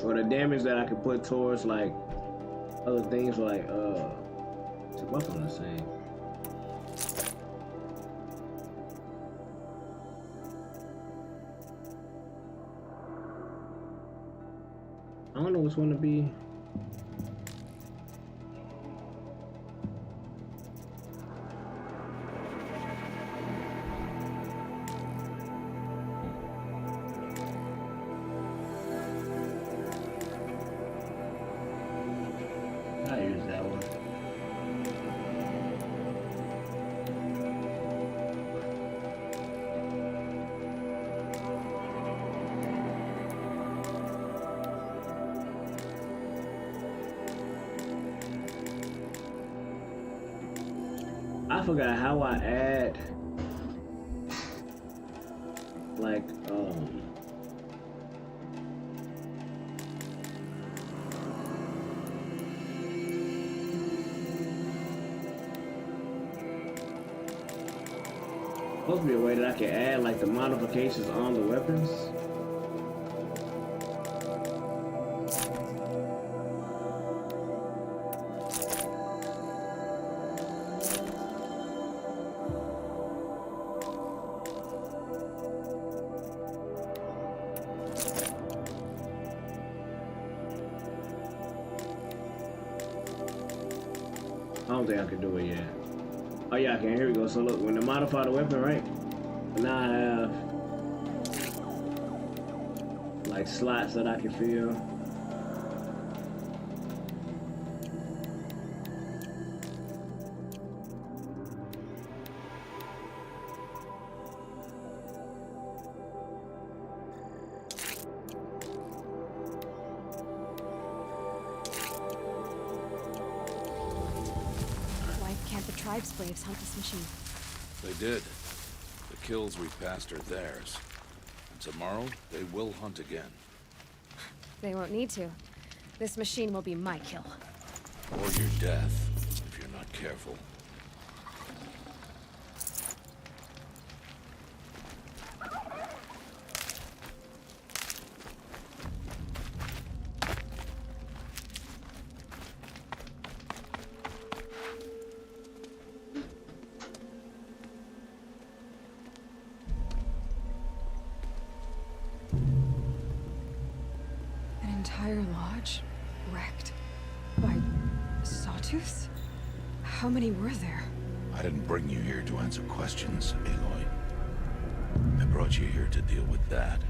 Or the damage that I can put towards like other things like what was I saying? I don't know which one to be. I use that one. I forgot how I add like Supposed to be a way that I can add like the modifications on the weapons. I don't think I can do it yet. Oh yeah, I can. Here we go. So look, when I modify the weapon, right? Now I have like slots that I can fill. Why can't the tribe's slaves hunt this machine? They did. The kills we passed are theirs. And tomorrow, they will hunt again. They won't need to. This machine will be my kill. Or your death, if you're not careful. An entire lodge wrecked by sawtooths? How many were there? I didn't bring you here to answer questions, Aloy. I brought you here to deal with that.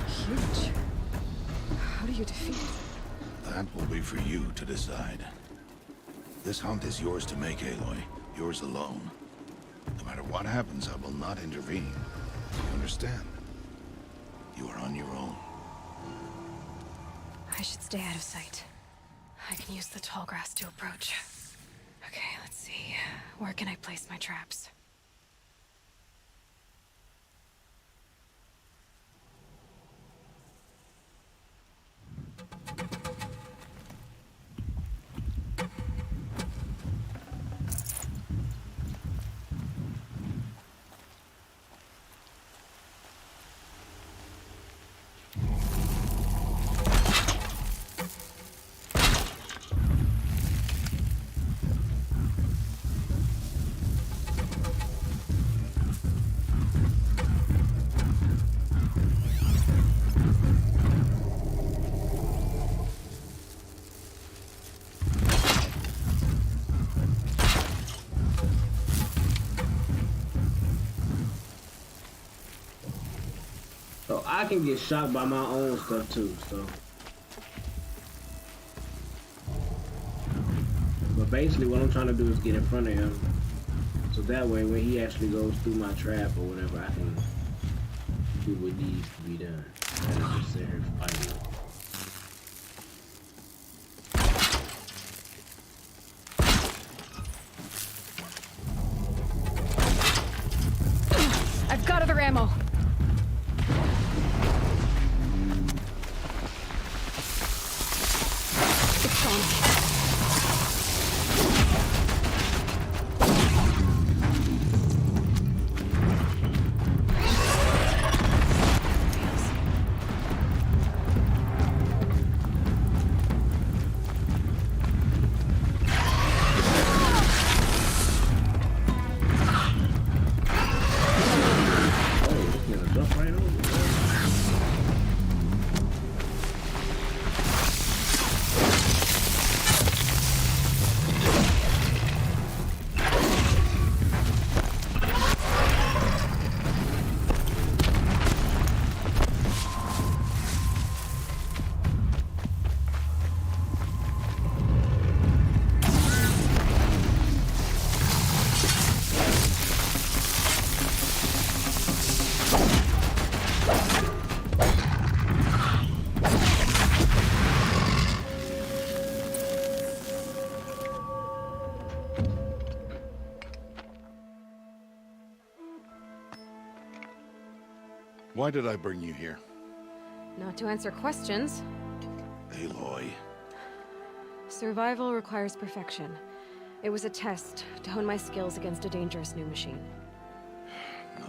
Huge. How do you defeat it? That will be for you to decide. This hunt is yours to make, Aloy. Yours alone. No matter what happens, I will not intervene. You understand? You are on your own. I should stay out of sight. I can use the tall grass to approach. Okay, let's see. Where can I place my traps? So I can get shot by my own stuff too, so. But basically what I'm trying to do is get in front of him. So that way when he actually goes through my trap or whatever, I can do what needs to be done. And I'm just sitting here fighting. I've got other ammo. It's on. Why did I bring you here? Not to answer questions. Aloy. Survival requires perfection. It was a test to hone my skills against a dangerous new machine. No.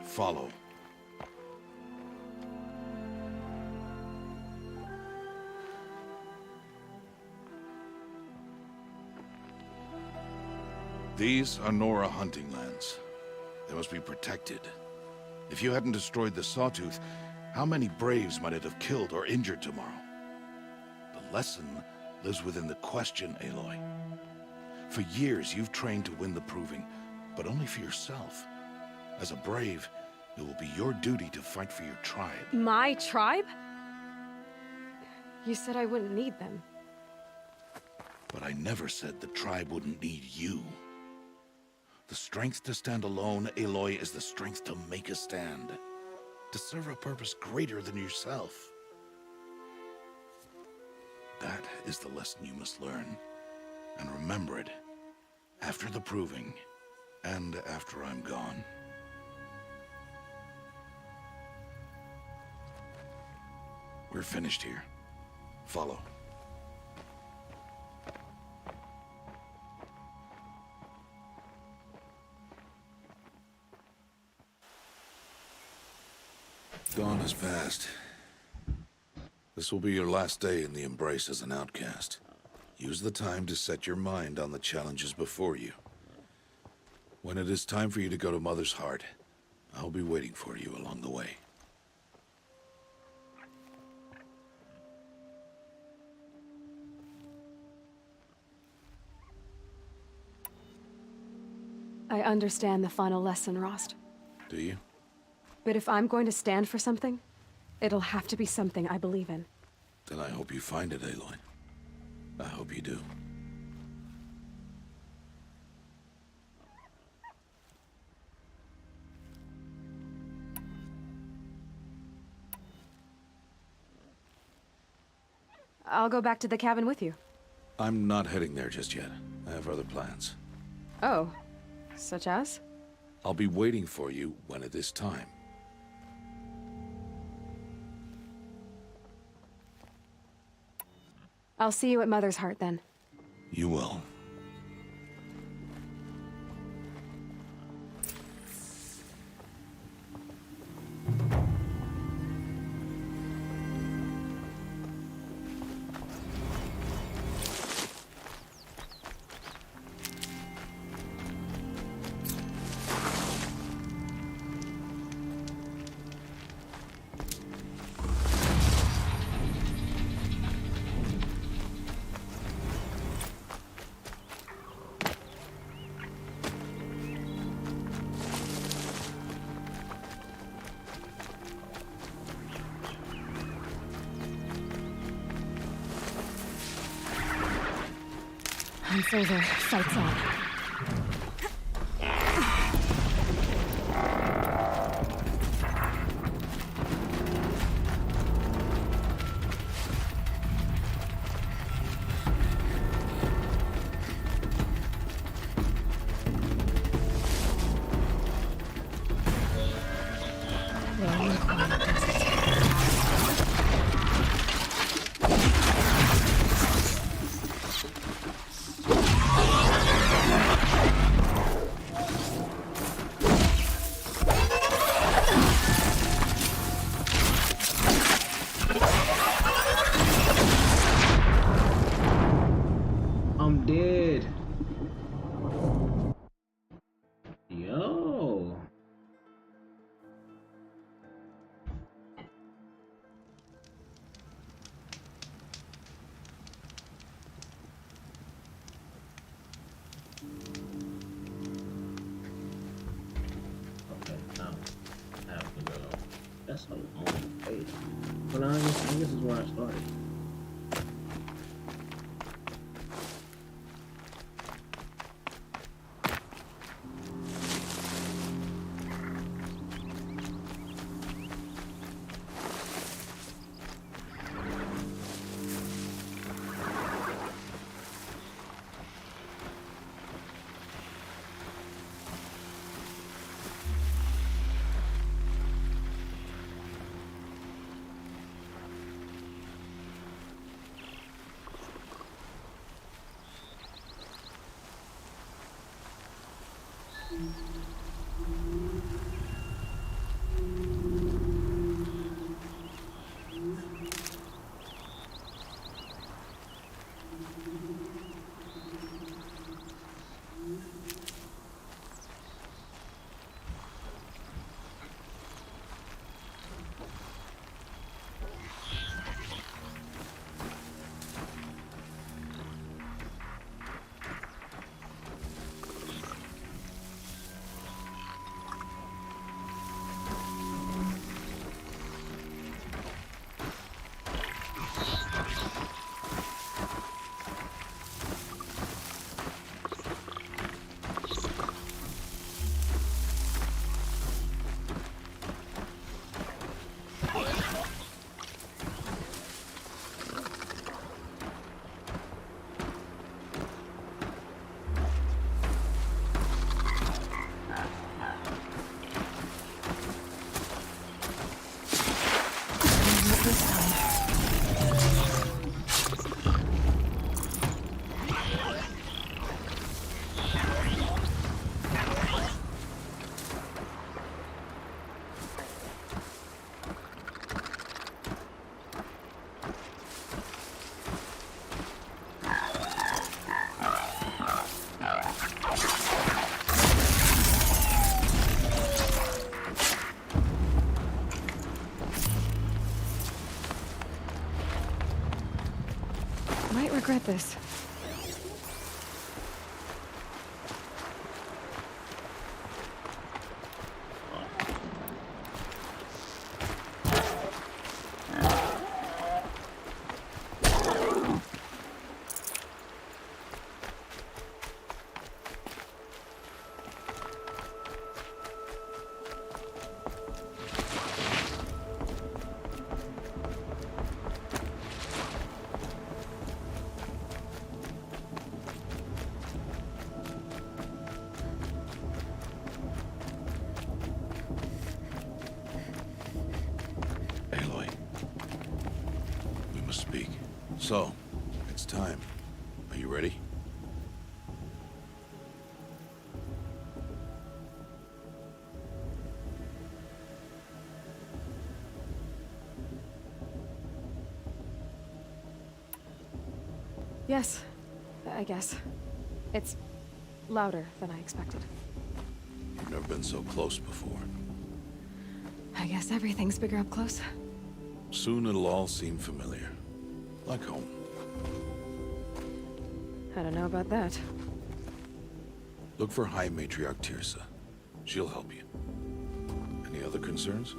Follow. These are Nora hunting lands. They must be protected. If you hadn't destroyed the Sawtooth, how many Braves might it have killed or injured tomorrow? The lesson lives within the question, Aloy. For years, you've trained to win the Proving, but only for yourself. As a Brave, it will be your duty to fight for your tribe. My tribe? You said I wouldn't need them. But I never said the tribe wouldn't need you. The strength to stand alone, Aloy, is the strength to make a stand. To serve a purpose greater than yourself. That is the lesson you must learn. And remember it. After the Proving. And after I'm gone. We're finished here. Follow. Dawn has passed. This will be your last day in the Embrace as an outcast. Use the time to set your mind on the challenges before you. When it is time for you to go to Mother's Heart, I'll be waiting for you along the way. I understand the final lesson, Rost. Do you? But if I'm going to stand for something, it'll have to be something I believe in. Then I hope you find it, Aloy. I hope you do. I'll go back to the cabin with you. I'm not heading there just yet. I have other plans. Oh, such as? I'll be waiting for you when it is time. I'll see you at Mother's Heart then. You will. Hunt's over. Fight's on. I'm dead. Yo. Okay, now I have to go. That's on the page. But I guess this is where I started. Might regret this. Aloy. We must speak. So, it's time. Are you ready? Yes, I guess. It's louder than I expected. You've never been so close before. I guess everything's bigger up close. Soon it'll all seem familiar. Like home. I don't know about that. Look for High Matriarch Tirsa. She'll help you. Any other concerns?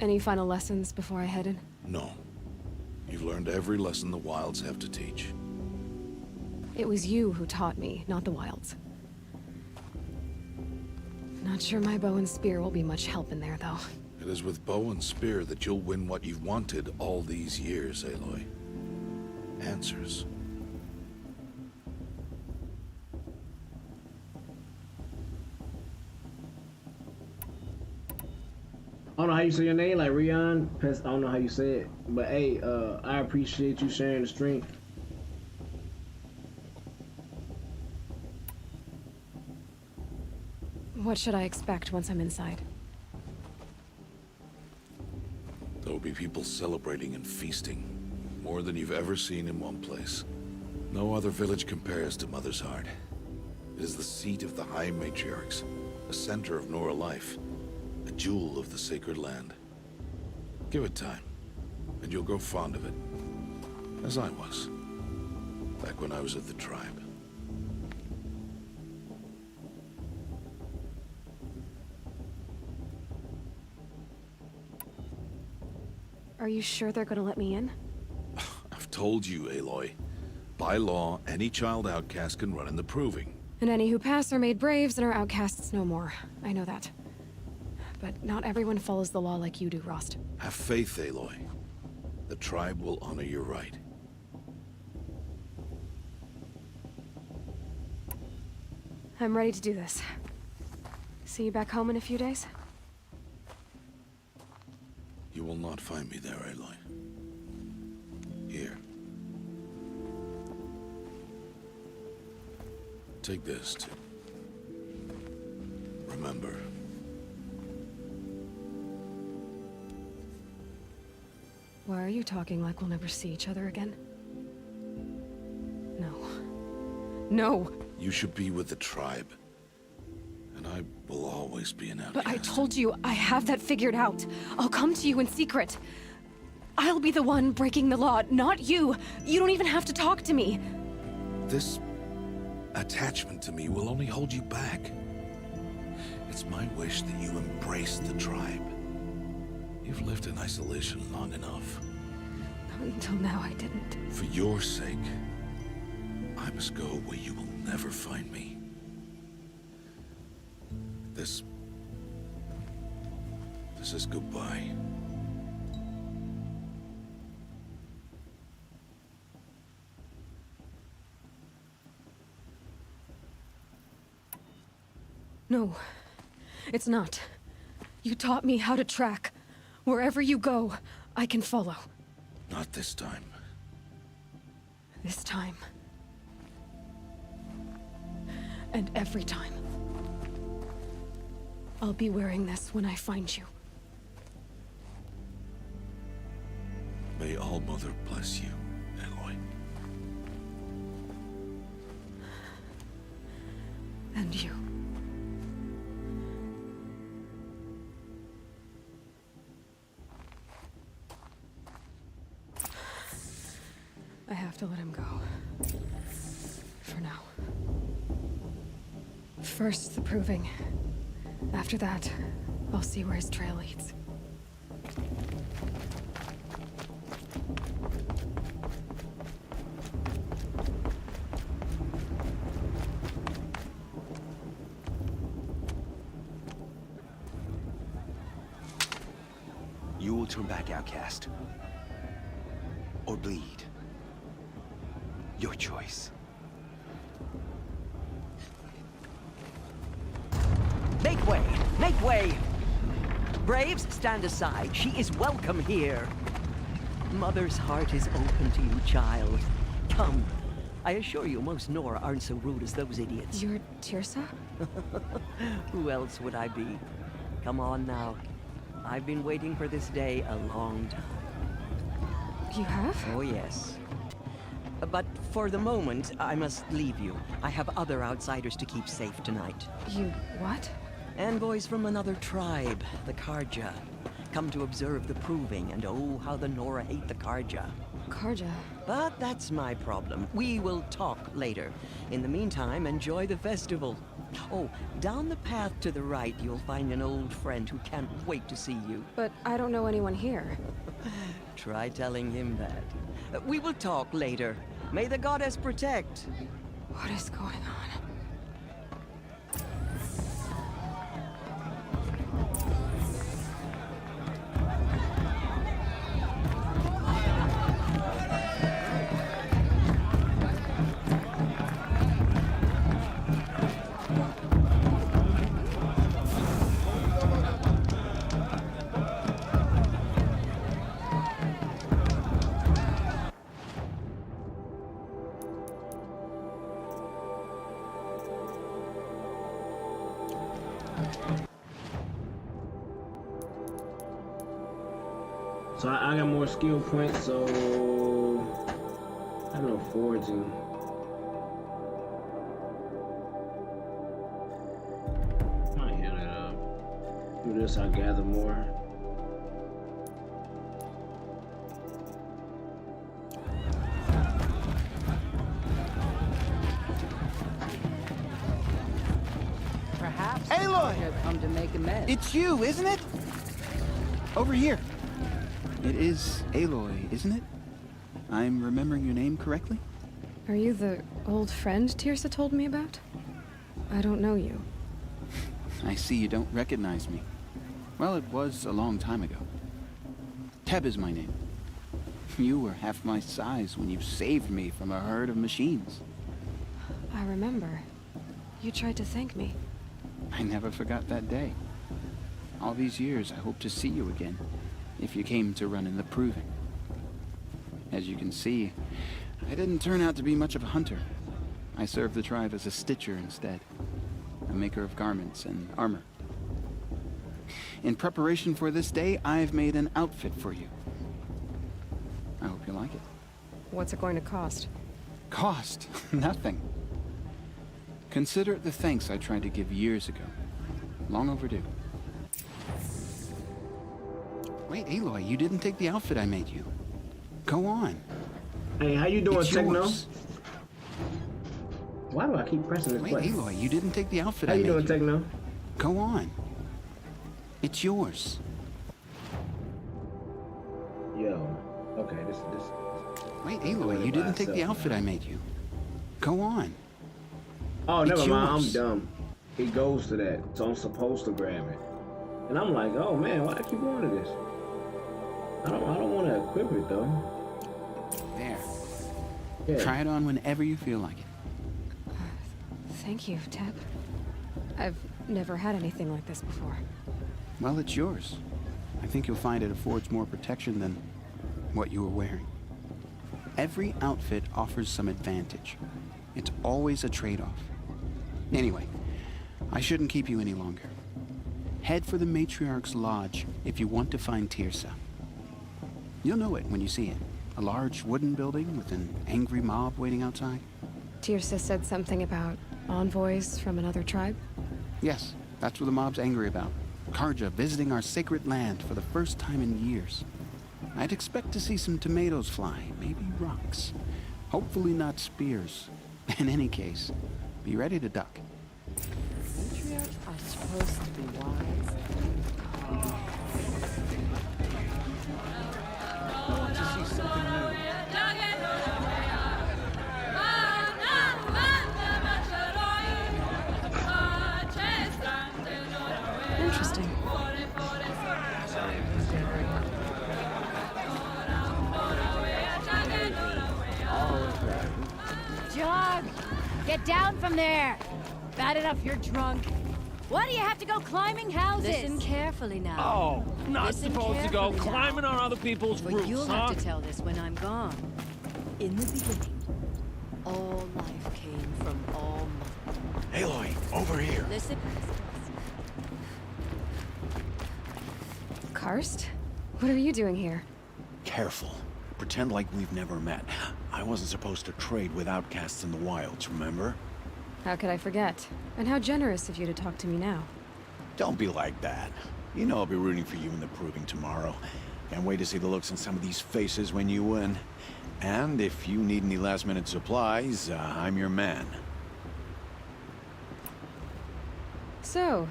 Any final lessons before I head in? No. You've learned every lesson the Wilds have to teach. It was you who taught me, not the Wilds. Not sure my bow and spear will be much help in there, though. It is with bow and spear that you'll win what you've wanted all these years, Aloy. Answers. I don't know how you say your name, like Rion. I don't know how you say it, but hey, I appreciate you sharing the strength. What should I expect once I'm inside? There will be people celebrating and feasting. More than you've ever seen in one place. No other village compares to Mother's Heart. It is the seat of the High Matriarchs, the center of Nora life, a jewel of the sacred land. Give it time, and you'll grow fond of it. As I was, back when I was at the tribe. Are you sure they're gonna let me in? I've told you, Aloy. By law, any child outcast can run in the Proving. And any who pass are made braves and are outcasts no more. I know that. But not everyone follows the law like you do, Rost. Have faith, Aloy. The tribe will honor your right. I'm ready to do this. See you back home in a few days? You will not find me there, Aloy. Here. Take this, Tip. Remember. Why are you talking like we'll never see each other again? No. No! You should be with the tribe. And I will always be an outcast. But I told you, I have that figured out. I'll come to you in secret. I'll be the one breaking the law, not you. You don't even have to talk to me. This attachment to me will only hold you back. It's my wish that you embrace the tribe. You've lived in isolation long enough. Until now, I didn't. For your sake, I must go where you will never find me. This is goodbye. No, it's not. You taught me how to track. Wherever you go, I can follow. Not this time. This time. And every time. I'll be wearing this when I find you. May All Mother bless you, Aloy. And you. I have to let him go. For now. First, the proving. After that, I'll see where his trail leads. You will turn back, outcast. Or bleed. Your choice. Make way! Make way! Braves, stand aside. She is welcome here. Mother's heart is open to you, child. Come. I assure you, most Nora aren't so rude as those idiots. You're Teersa? Who else would I be? Come on now. I've been waiting for this day a long time. You have? Oh, yes. But for the moment, I must leave you. I have other outsiders to keep safe tonight. You what? Envoys from another tribe, the Carja. Come to observe the proving, and oh, how the Nora hate the Carja. Carja? But that's my problem. We will talk later. In the meantime, enjoy the festival. Oh, down the path to the right, you'll find an old friend who can't wait to see you. But I don't know anyone here. Try telling him that. We will talk later. May the goddess protect. What is going on? So I got more skill points, so I have no foraging. I might heal it up. Do this, I gather more. Perhaps Aloy! have come to make amends. It's you, isn't it? Over here. It is Aloy, isn't it? I'm remembering your name correctly? Are you the old friend Teersa told me about? I don't know you. I see you don't recognize me. Well, it was a long time ago. Teb is my name. You were half my size when you saved me from a herd of machines. I remember. You tried to thank me. I never forgot that day. All these years, I hope to see you again, if you came to run in the proving. As you can see, I didn't turn out to be much of a hunter. I serve the tribe as a stitcher instead, a maker of garments and armor. In preparation for this day, I've made an outfit for you. I hope you like it. What's it going to cost? Cost? Nothing. Consider it the thanks I tried to give years ago. Long overdue. Wait, Aloy, you didn't take the outfit I made you. Go on. Hey, how you doing, It's Techno? yours. Why do I keep pressing this Wait, button? Aloy, you didn't take the outfit How I you made doing, you. Techno? Go on. It's yours. Yo. Okay, this. Wait, doing Aloy, it you by didn't take the itself outfit I made you. Go on. Oh, It's never mind. I'm yours. dumb. It goes to that, so I'm supposed to grab it. And I'm like, oh man, why I keep going to this? I don't want to equip it though. There. Yeah. Try it on whenever you feel like it. Thank you, Teb. I've never had anything like this before. Well, it's yours. I think you'll find it affords more protection than what you were wearing. Every outfit offers some advantage. It's always a trade-off. Anyway, I shouldn't keep you any longer. Head for the Matriarch's Lodge if you want to find Teersa. You'll know it when you see it. A large wooden building with an angry mob waiting outside. Teersa said something about envoys from another tribe? Yes, that's what the mob's angry about. Karja visiting our sacred land for the first time in years. I'd expect to see some tomatoes fly, maybe rocks. Hopefully not spears. In any case, be ready to duck. Matriarchs are supposed to be wise. I want to see something new. Interesting. Jog! Get down from there! Bad enough you're drunk. Why do you have to go climbing houses? Listen carefully now. Oh, not Listen supposed to go carefully now. climbing on other people's But roofs, you'll huh? have to tell this when I'm gone. In the beginning, all life came from all mother. Aloy, over here. Listen. Karst? What are you doing here? Careful. Pretend like we've never met. I wasn't supposed to trade with outcasts in the wilds, remember? How could I forget? And how generous of you to talk to me now. Don't be like that. You know I'll be rooting for you in the proving tomorrow. Can't wait to see the looks on some of these faces when you win. And if you need any last-minute supplies, I'm your man. So,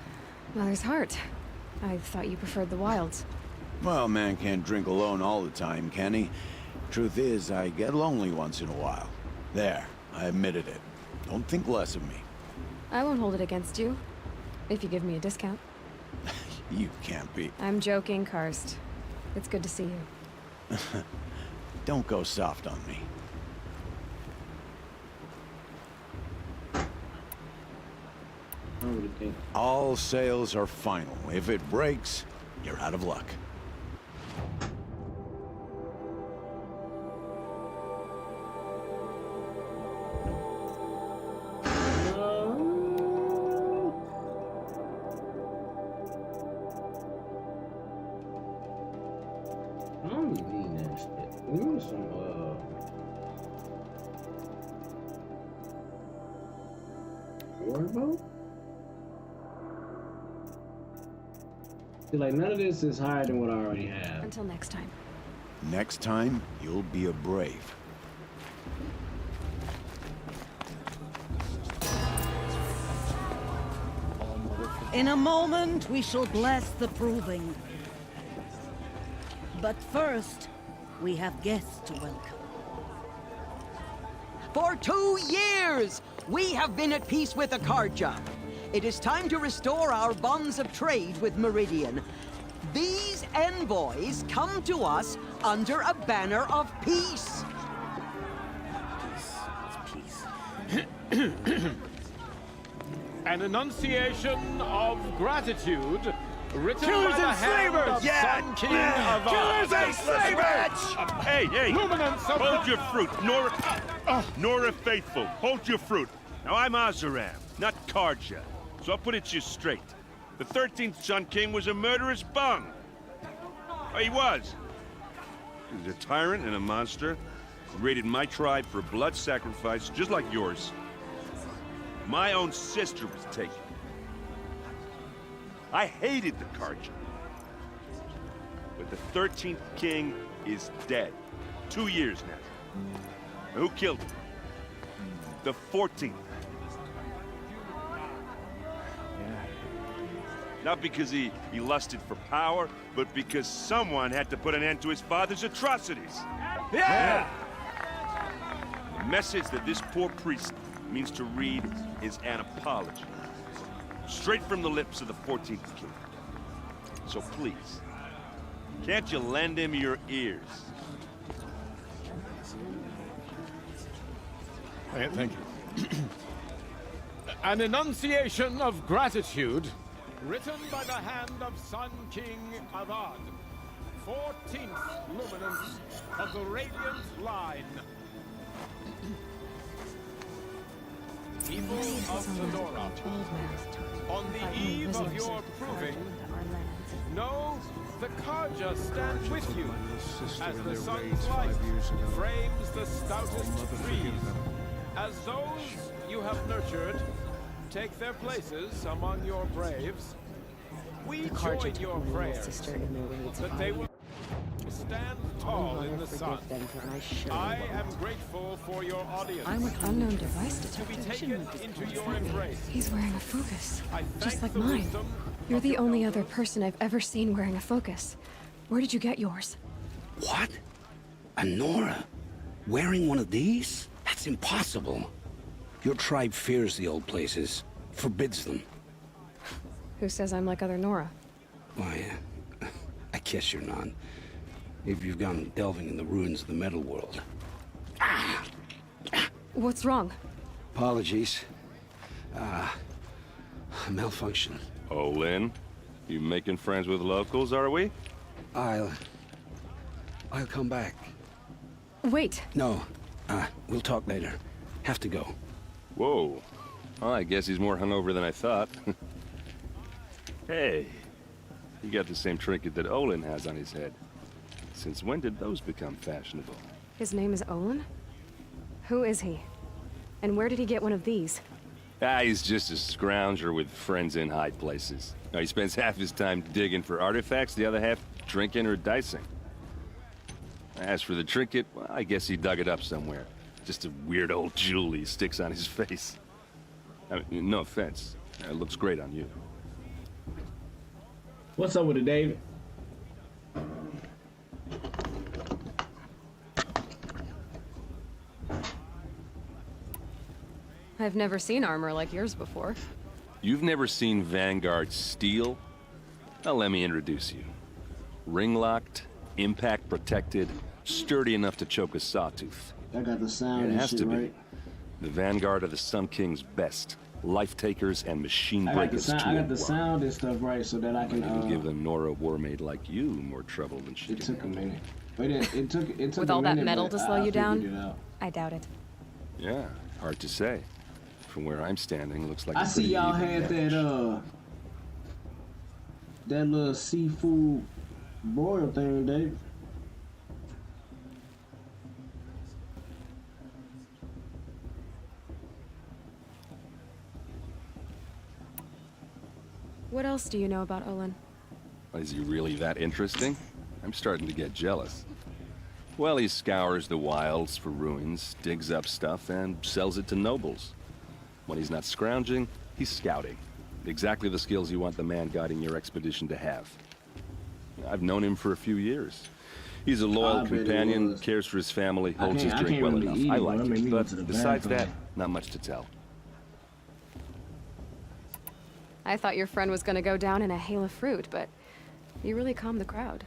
Mother's Heart. I thought you preferred the wilds. Well, man can't drink alone all the time, can he? Truth is, I get lonely once in a while. There, I admitted it. Don't think less of me. I won't hold it against you. If you give me a discount. You can't be. I'm joking, Karst. It's good to see you. Don't go soft on me. I don't really think. All sales are final. If it breaks, you're out of luck. I don't really need that shit. We need some Warbow? See, like none of this is higher than what I already have. Until next time. Next time, you'll be a brave. In a moment, we shall bless the proving. But first, we have guests to welcome. For 2 years, we have been at peace with Akarja. It is time to restore our bonds of trade with Meridian. These envoys come to us under a banner of peace. An enunciation of gratitude written Killers by the and hand slavers! of Yeah! Sun King of Killers and slavers! Hey, hey! Luminance of Hold your fruit, nor... Nora Faithful, hold your fruit. Now I'm Oseram, not Karja. So I'll put it to you straight. The 13th Sun King was a murderous bung. Oh, he was. He was a tyrant and a monster. He raided my tribe for blood sacrifice, just like yours. My own sister was taken. I hated the Karja. But the 13th King is dead. 2 years now. Who killed him? The 14th. Not because he lusted for power, but because someone had to put an end to his father's atrocities. Yeah! The message that this poor priest means to read is an apology. Straight from the lips of the 14th King. So please, can't you lend him your ears? Thank you. An enunciation of gratitude written by the hand of Sun King Avad, 14th luminance of the Radiant Line. People of Sonora, on the eve of your proving, know the Karja stands with you as the sun's light frames the stoutest trees. As those you have nurtured take their places among your braves, we join your prayers that they will stand tall in the sun. I am grateful for your audience. I'm with unknown device to be detector. taken into your embrace. He's wearing a focus, I just thank like the mine. wisdom You're of the your only elder. other person I've ever seen wearing a focus. Where did you get yours? What? A Nora? Wearing one of these? That's impossible. Your tribe fears the old places, forbids them. Who says I'm like other Nora? Why, I guess you're not. If you've gone delving in the ruins of the metal world. What's wrong? Apologies. Malfunction. Oh, Lynn, you making friends with locals, are we? I'll come back. Wait. No, we'll talk later. Have to go. Whoa. Well, I guess he's more hungover than I thought. Hey, you got the same trinket that Olin has on his head. Since when did those become fashionable? His name is Olin? Who is he? And where did he get one of these? He's just a scrounger with friends in high places. Now, he spends half his time digging for artifacts, the other half drinking or dicing. As for the trinket, well, I guess he dug it up somewhere. Just a weird old jewel he sticks on his face. I mean, no offense. It looks great on you. What's up with it, David? I've never seen armor like yours before. You've never seen Vanguard steel? Well, let me introduce you. Ring-locked, impact-protected, sturdy enough to choke a sawtooth. I got the sound It and has shit, to be. right? The Vanguard of the Sun King's best. Life takers and machine I got the breakers sound, to I got a the war. sound and stuff right so that I can. It'll give a Nora warmaid like you more trouble than she It did. took a minute. But it took With a all that minute, metal but to slow I you figured down? it out. I doubt it. Yeah, hard to say. From where I'm standing, looks like I a see pretty y'all even had match. that little seafood broil thing, Dave. What else do you know about Olin? Is he really that interesting? I'm starting to get jealous. Well, he scours the wilds for ruins, digs up stuff, and sells it to nobles. When he's not scrounging, he's scouting. Exactly the skills you want the man guiding your expedition to have. I've known him for a few years. He's a loyal I bet he companion, was. cares for his family, holds his I drink can't well really enough. eat I it, like but I mean, it, we went but to the besides that, bathroom. not much to tell. I thought your friend was gonna go down in a hail of fruit, but you really calmed the crowd.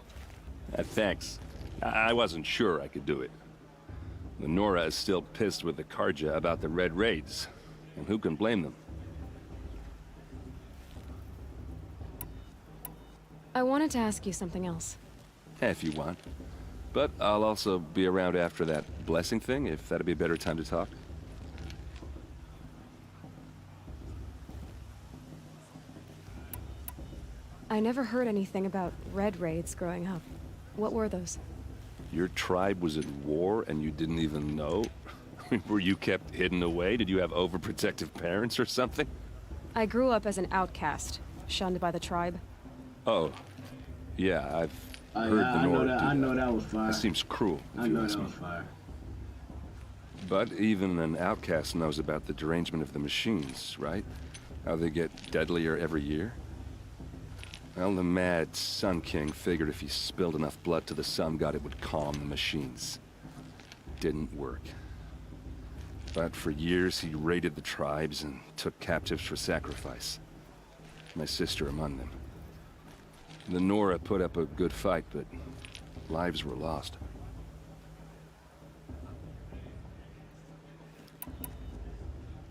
Thanks. I wasn't sure I could do it. The Nora is still pissed with the Karja about the Red Raids, and who can blame them? I wanted to ask you something else. If you want. But I'll also be around after that blessing thing, if that'd be a better time to talk. I never heard anything about red raids growing up. What were those? Your tribe was at war and you didn't even know? Were you kept hidden away? Did you have overprotective parents or something? I grew up as an outcast, shunned by the tribe. Oh, yeah, I've heard the Nora do that. I know that was fire. That seems cruel, if you ask me. Fire. But even an outcast knows about the derangement of the machines, right? How they get deadlier every year? Well, the mad Sun King figured if he spilled enough blood to the Sun God, it would calm the machines. Didn't work. But for years, he raided the tribes and took captives for sacrifice. My sister among them. The Nora put up a good fight, but lives were lost.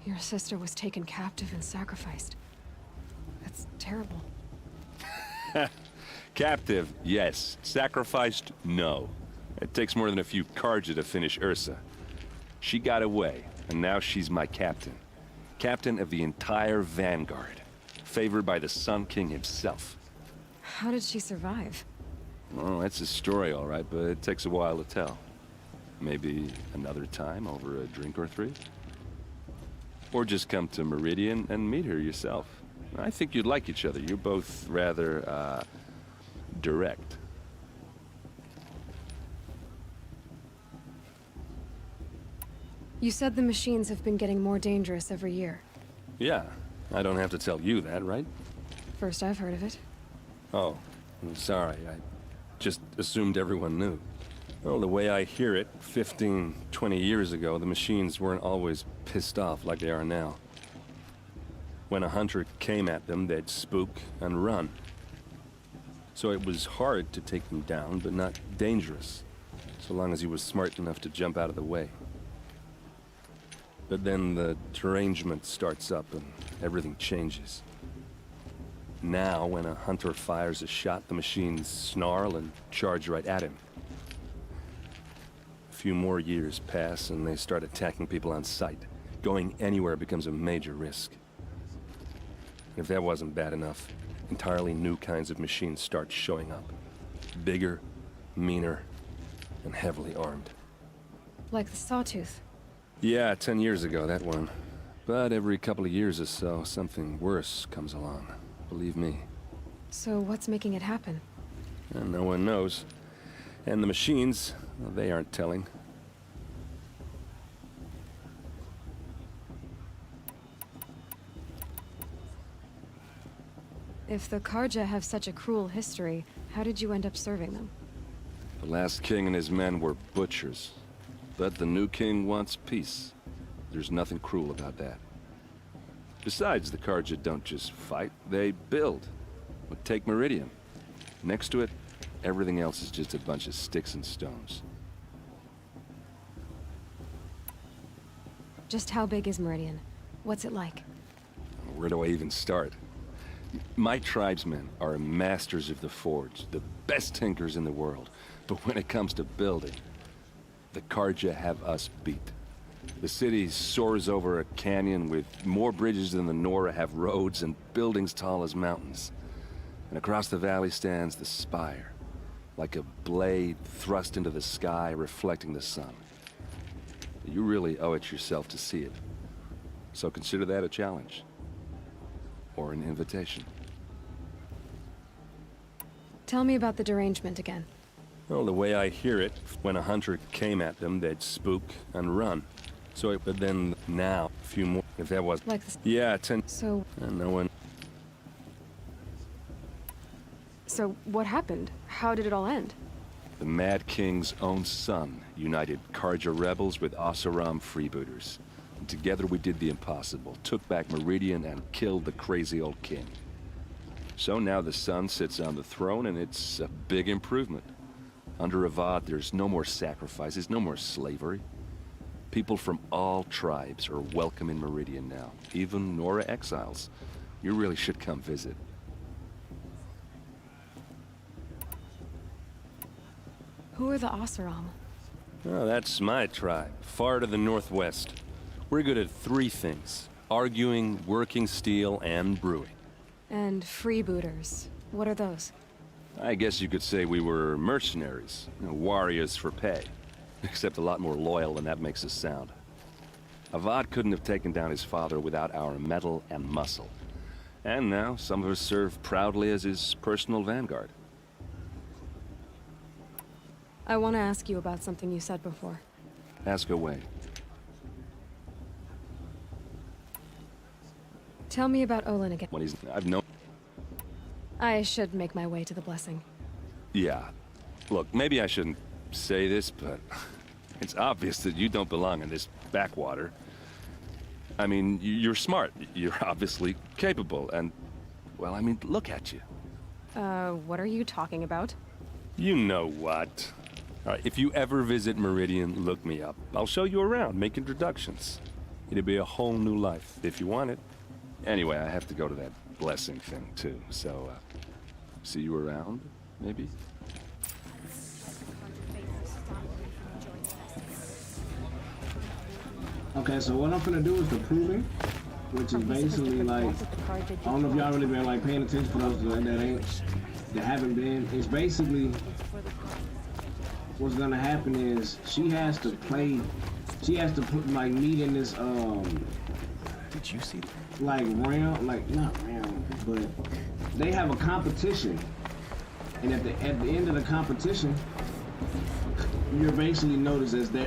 Your sister was taken captive and sacrificed. That's terrible. Captive, yes. Sacrificed, no. It takes more than a few Carja to finish Ursa. She got away, and now she's my captain. Captain of the entire Vanguard. Favored by the Sun King himself. How did she survive? Well, that's a story, all right, but it takes a while to tell. Maybe another time over a drink or three? Or just come to Meridian and meet her yourself. I think you'd like each other. You're both rather, direct. You said the machines have been getting more dangerous every year. Yeah, I don't have to tell you that, right? First I've heard of it. Oh, I'm sorry. I just assumed everyone knew. Well, the way I hear it, 15, 20 years ago, the machines weren't always pissed off like they are now. When a hunter came at them, they'd spook and run. So it was hard to take them down, but not dangerous, so long as he was smart enough to jump out of the way. But then the derangement starts up and everything changes. Now, when a hunter fires a shot, the machines snarl and charge right at him. A few more years pass and they start attacking people on sight. Going anywhere becomes a major risk. If that wasn't bad enough, entirely new kinds of machines start showing up. Bigger, meaner, and heavily armed. Like the Sawtooth. Yeah, 10 years ago, that one. But every couple of years or so, something worse comes along. Believe me. So what's making it happen? And no one knows. And the machines, well, they aren't telling. If the Carja have such a cruel history, how did you end up serving them? The last king and his men were butchers. But the new king wants peace. There's nothing cruel about that. Besides, the Carja don't just fight, they build. But take Meridian. Next to it, everything else is just a bunch of sticks and stones. Just how big is Meridian? What's it like? Where do I even start? My tribesmen are masters of the forge, the best tinkers in the world. But when it comes to building, the Carja have us beat. The city soars over a canyon with more bridges than the Nora have roads and buildings tall as mountains. And across the valley stands the spire, like a blade thrust into the sky reflecting the sun. You really owe it yourself to see it. So consider that a challenge. Or an invitation. Tell me about the derangement again. Well, the way I hear it, when a hunter came at them, they'd spook and run. So, but then now, a few more, if that was... Like this? Yeah, 10... So... And no one... So, what happened? How did it all end? The Mad King's own son united Carja rebels with Oseram freebooters. And together we did the impossible, took back Meridian and killed the crazy old king. So now the son sits on the throne and it's a big improvement. Under Avad, there's no more sacrifices, no more slavery. People from all tribes are welcome in Meridian now, even Nora exiles. You really should come visit. Who are the Oseram? Oh, that's my tribe, far to the northwest. We're good at 3 things: arguing, working steel, and brewing. And freebooters. What are those? I guess you could say we were mercenaries, warriors for pay. Except a lot more loyal than that makes us sound. Avad couldn't have taken down his father without our metal and muscle. And now, some of us serve proudly as his personal vanguard. I want to ask you about something you said before. Ask away. Tell me about Olin again. When I've known... I should make my way to the blessing. Yeah. Look, maybe I shouldn't say this, but it's obvious that you don't belong in this backwater. I mean, you're smart. You're obviously capable, and... well, I mean, look at you. What are you talking about? You know what. All right, if you ever visit Meridian, look me up. I'll show you around, make introductions. It'll be a whole new life, if you want it. Anyway, I have to go to that blessing thing, too, so, see you around, maybe? Okay, so what I'm gonna do is the proving, which is basically like, I don't know if y'all really been like paying attention for those that haven't been. It's basically what's gonna happen is she has to put like meet in this Did you see that? like round, like not round, but they have a competition, and at the end of the competition, you're basically noticed as their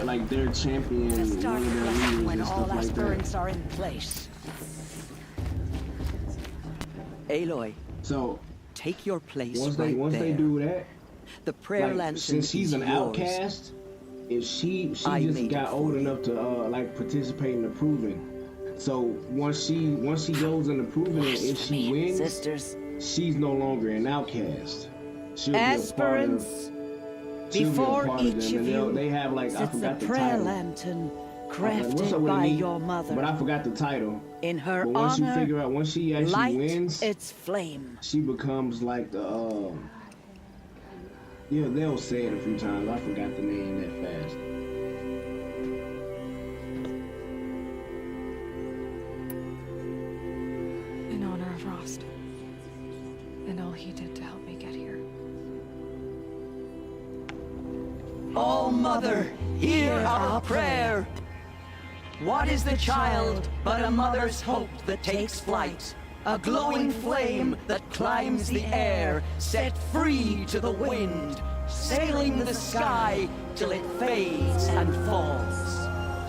champion, one of their leaders when and all stuff like aspirants that. are in place. Aloy, So take your place once right they there. do that, The prayer like, lantern since she's is an yours. outcast, if she I just made got it old for enough to like participate in the proving. So once she goes in the proving, and if she wins, sisters, she's no longer an outcast. She'll aspirants, be a before part of each them, of and you they have like I sits a forgot the prayer title. lantern What's crafted up with by me? your mother. But I forgot the title. In her But once honor, you figure out, once she actually light wins, its flame. she becomes like the yeah, they'll say it a few times. I forgot the name that fast. In honor of Rost. And all he did to help me get here. Oh, Mother, hear our prayer. What is the child but a mother's hope that takes flight? A glowing flame that climbs the air, set free to the wind, sailing the sky till it fades and falls.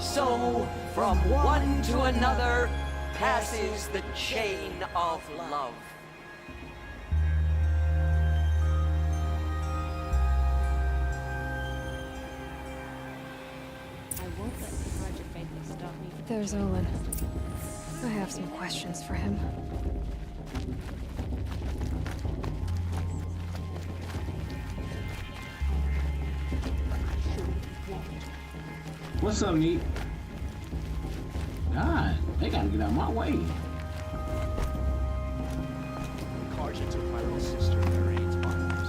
So, from one to another, passes the chain of love. I won't let the grudge of Faithless stop me. There's Olin. I have some questions for him. What's up, Neat? God, they gotta get out of my way. Karja took my little sister and her 8 partners.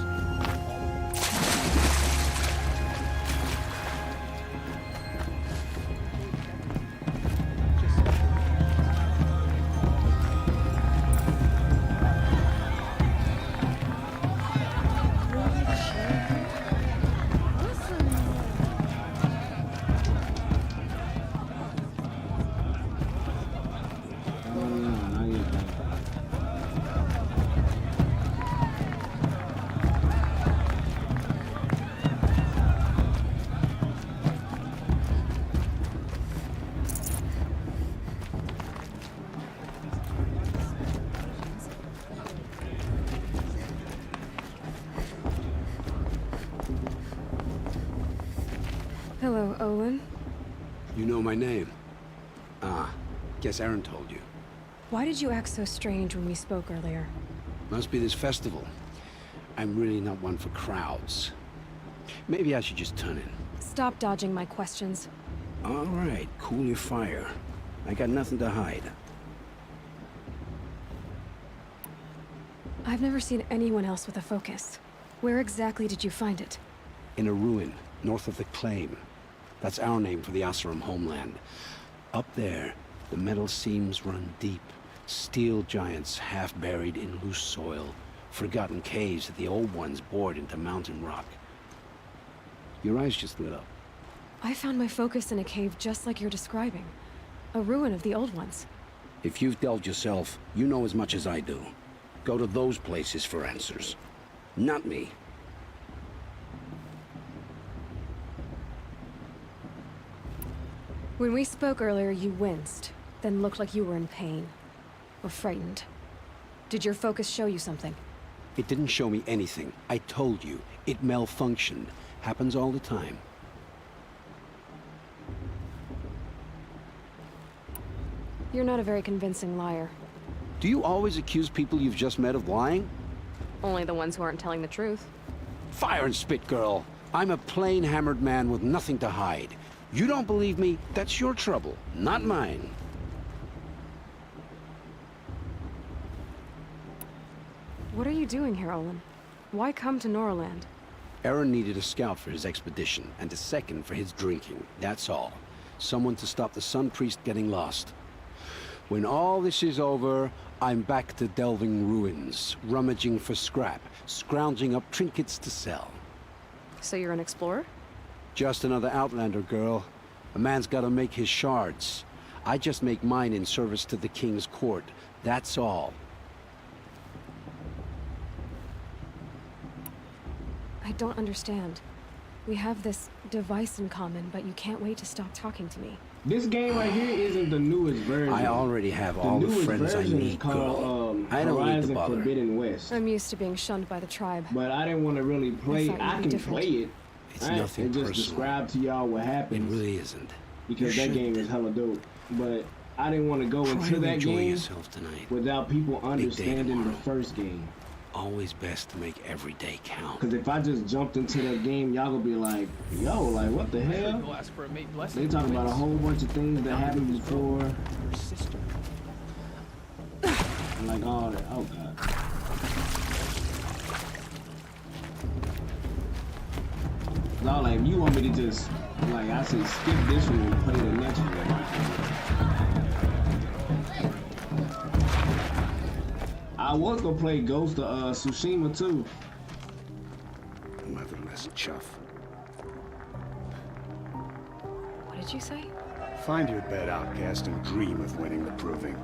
Hello, Olin. You know my name? Ah, guess Aaron told you. Why did you act so strange when we spoke earlier? Must be this festival. I'm really not one for crowds. Maybe I should just turn in. Stop dodging my questions. All right, cool your fire. I got nothing to hide. I've never seen anyone else with a focus. Where exactly did you find it? In a ruin, north of the claim. That's our name for the Oseram homeland. Up there, the metal seams run deep. Steel giants half buried in loose soil. Forgotten caves that the old ones bored into mountain rock. Your eyes just lit up. I found my focus in a cave just like you're describing. A ruin of the old ones. If you've delved yourself, you know as much as I do. Go to those places for answers. Not me. When we spoke earlier, you winced, then looked like you were in pain. Or frightened. Did your focus show you something? It didn't show me anything. I told you. It malfunctioned. Happens all the time. You're not a very convincing liar. Do you always accuse people you've just met of lying? Only the ones who aren't telling the truth. Fire and spit, girl. I'm a plain hammered man with nothing to hide. You don't believe me? That's your trouble, not mine. What are you doing here, Olin? Why come to Norland? Aaron needed a scout for his expedition, and a second for his drinking. That's all. Someone to stop the Sun Priest getting lost. When all this is over, I'm back to delving ruins, rummaging for scrap, scrounging up trinkets to sell. So you're an explorer? Just another Outlander, girl. A man's gotta make his shards. I just make mine in service to the King's court. That's all. I don't understand. We have this device in common, but you can't wait to stop talking to me. This game right here isn't the newest version. I already have all the friends I need, girl. I don't need to Horizon bother. Forbidden West. I'm used to being shunned by the tribe. But I didn't want to really play. thought you'd I be can different. play it. It's Right? nothing And just personal. describe to y'all what happens. It really isn't. Because You that game should is hella dope. But I didn't want to go Try into to that enjoy game yourself tonight. without people day understanding the tomorrow. first game. Always best to make every day count. Because if I just jumped into that game, y'all gonna be like, yo, like what the hell? They talking about a whole bunch of things that happened before. And like all that. Oh god. Y'all like, you want me to just, like I say, skip this one and play the next one. I was gonna play Ghost of Tsushima too. Motherless chuff. What did you say? Find your bed, outcast, and dream of winning the proving.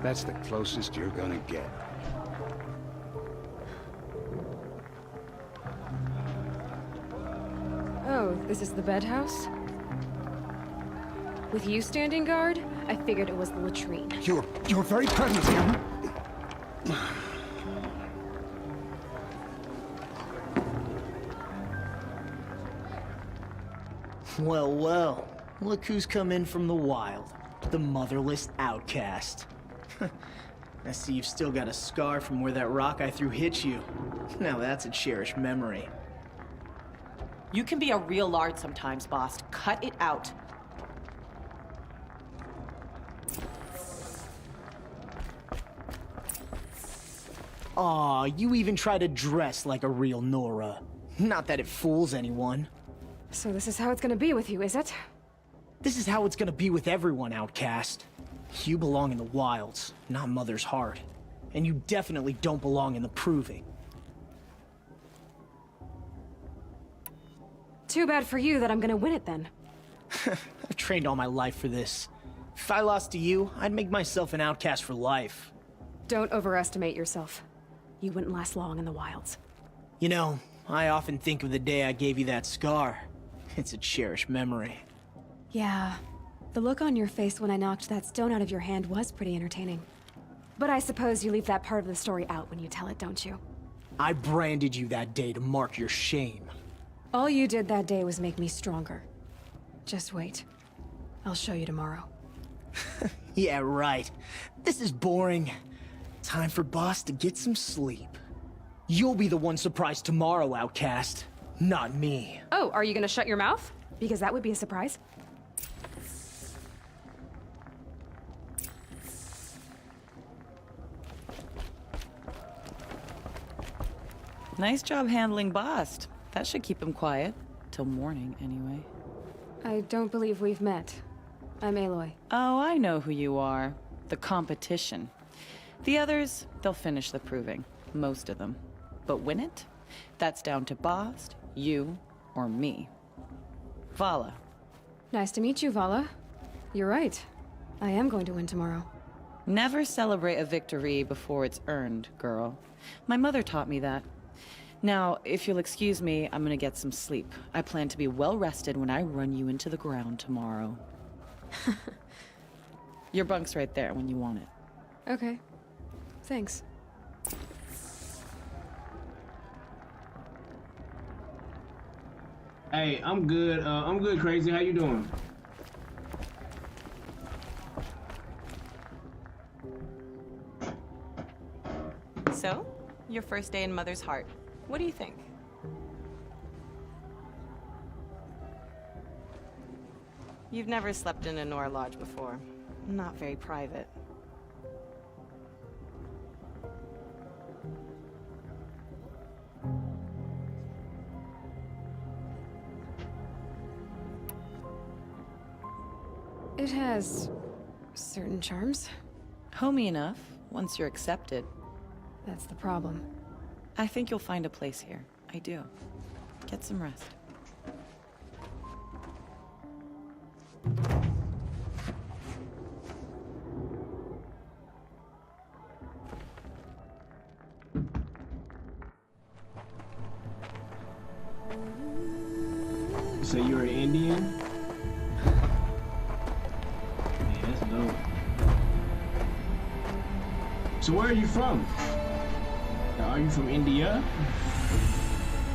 That's the closest you're gonna get. Oh, this is the bed house? With you standing guard, I figured it was the latrine. Your very presence here. Well, well. Look who's come in from the wild. The motherless outcast. I see you've still got a scar from where that rock I threw hit you. Now that's a cherished memory. You can be a real lard sometimes, boss. Cut it out. Aw, you even try to dress like a real Nora. Not that it fools anyone. So this is how it's gonna be with you, is it? This is how it's gonna be with everyone, outcast. You belong in the wilds, not Mother's Heart. And you definitely don't belong in the Proving. Too bad for you that I'm gonna win it then. I've trained all my life for this. If I lost to you, I'd make myself an outcast for life. Don't overestimate yourself. You wouldn't last long in the wilds. You know, I often think of the day I gave you that scar. It's a cherished memory. Yeah. The look on your face when I knocked that stone out of your hand was pretty entertaining. But I suppose you leave that part of the story out when you tell it, don't you? I branded you that day to mark your shame. All you did that day was make me stronger. Just wait. I'll show you tomorrow. Yeah, right. This is boring. Time for Boss to get some sleep. You'll be the one surprised tomorrow, outcast. Not me. Oh, are you gonna shut your mouth? Because that would be a surprise. Nice job handling Bast. That should keep him quiet. Till morning, anyway. I don't believe we've met. I'm Aloy. Oh, I know who you are. The competition. The others, they'll finish the proving. Most of them. But win it? That's down to Bast, you, or me. Vala. Nice to meet you, Vala. You're right. I am going to win tomorrow. Never celebrate a victory before it's earned, girl. My mother taught me that. Now, if you'll excuse me, I'm gonna get some sleep. I plan to be well rested when I run you into the ground tomorrow. Your bunk's right there when you want it. Okay. Thanks. Hey, I'm good. I'm good, Crazy. How you doing? So, your first day in Mother's Heart. What do you think? You've never slept in a Nora Lodge before. Not very private. It has certain charms. Homey enough, once you're accepted. That's the problem. I think you'll find a place here. I do. Get some rest. So you're an Indian? Yeah, that's dope. So where are you from? Are you from India?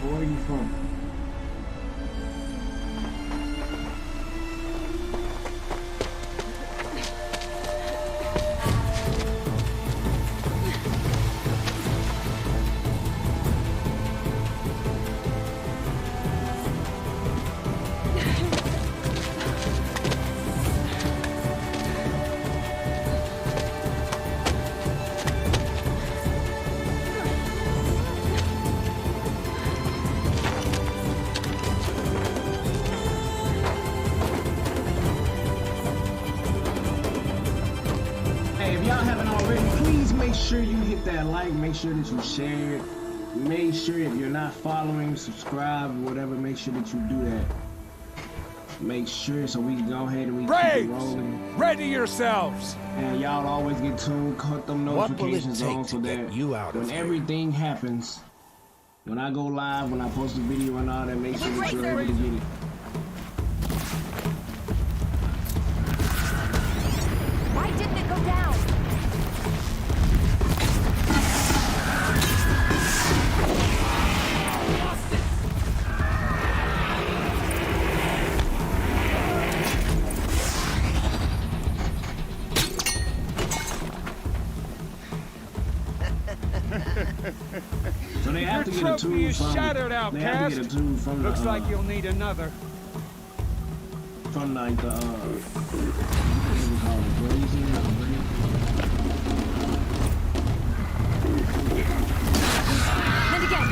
Or where are you from? Make sure you hit that like, make sure that you share it, make sure if you're not following, subscribe, whatever, make sure that you do that. Make sure so we can go ahead and we keep it rolling. Ready yourselves! And y'all always get tuned, cut them notifications on so that when everything happens, when I go live, when I post a video and all that, make sure that you're able to get it. Why didn't it go down? So they have to get a tool from shattered, outcast. Looks like you'll need another. From like the what do we call it? Blazing? And again.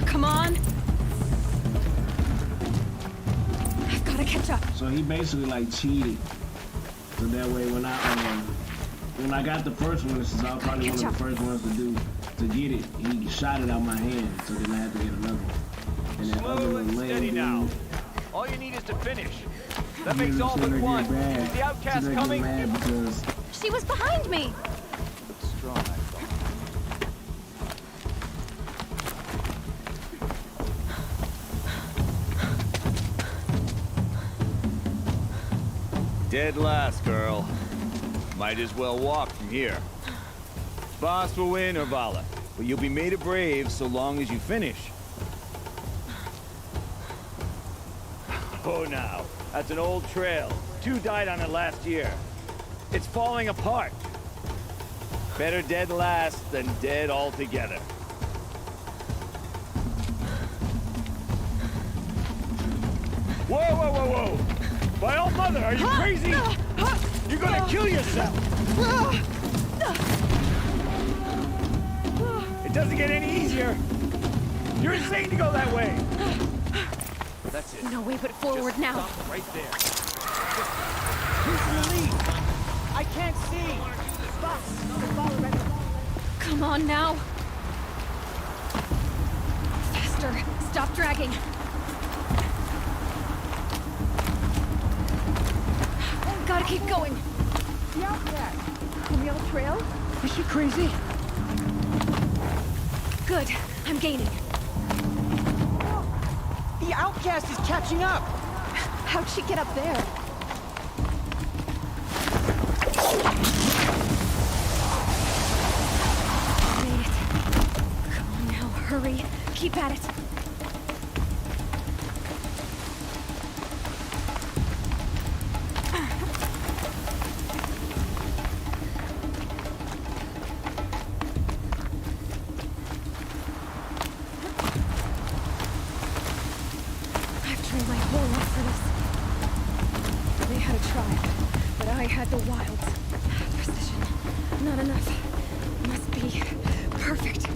Come on. I've got to catch up. So he basically like cheated. So that way when I got the first one, this is all probably one of the first ones to get it. He shot it out my hand, so then I had to get another one. And that Slow and steady now. All you need is to finish. That makes all but one. Is the outcast coming? She was behind me. Strong. Dead last, girl. Might as well walk from here. Boss will win or Vala, but you'll be made a brave so long as you finish. Oh, now, that's an old trail. 2 died on it last year. It's falling apart. Better dead last than dead altogether. Whoa, whoa, whoa, whoa! By all mother, are you crazy? You're gonna kill yourself! It doesn't get any easier! You're insane to go that way! That's it. No way but forward Just now. stop right there. Who's in the lead? I can't see! Come on now. Faster. Stop dragging. Gotta keep going. The Outcast. On the old trail? Is she crazy? Good. I'm gaining. The Outcast is catching up! How'd she get up there? Made it. Come on now, hurry. Keep at it. I've trained my whole life for this. They had a tribe, but I had the wilds. Precision. Not enough. Must be perfect.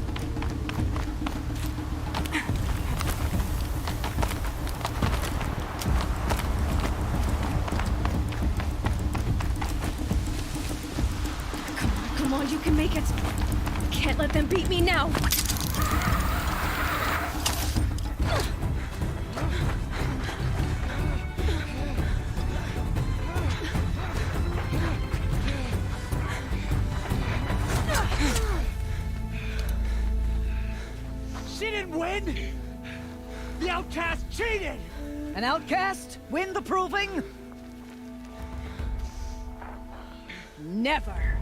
Come on, you can make it. Can't let them beat me now. She didn't win! The Outcast cheated! An outcast? Win the proving? Never.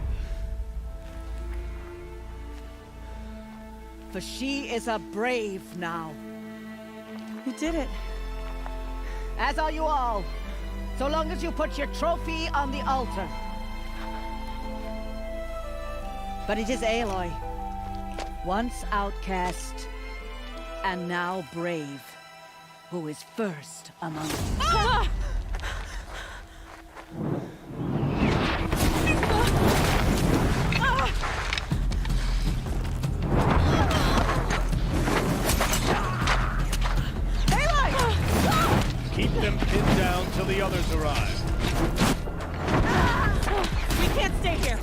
For she is a brave now. You did it. As are you all. So long as you put your trophy on the altar. But it is Aloy. Once outcast, and now brave, who is first among us. Keep them pinned down till the others arrive. We can't stay here.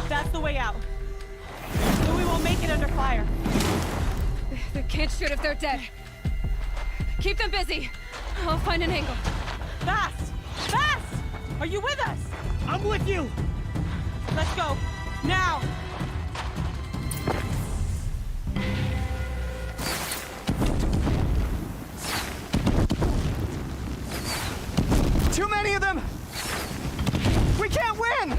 That's the way out. But we won't make it under fire. They can't shoot if they're dead. Keep them busy. I'll find an angle. Fast! Fast! Are you with us? I'm with you! Let's go. Now! Too many of them! We can't win!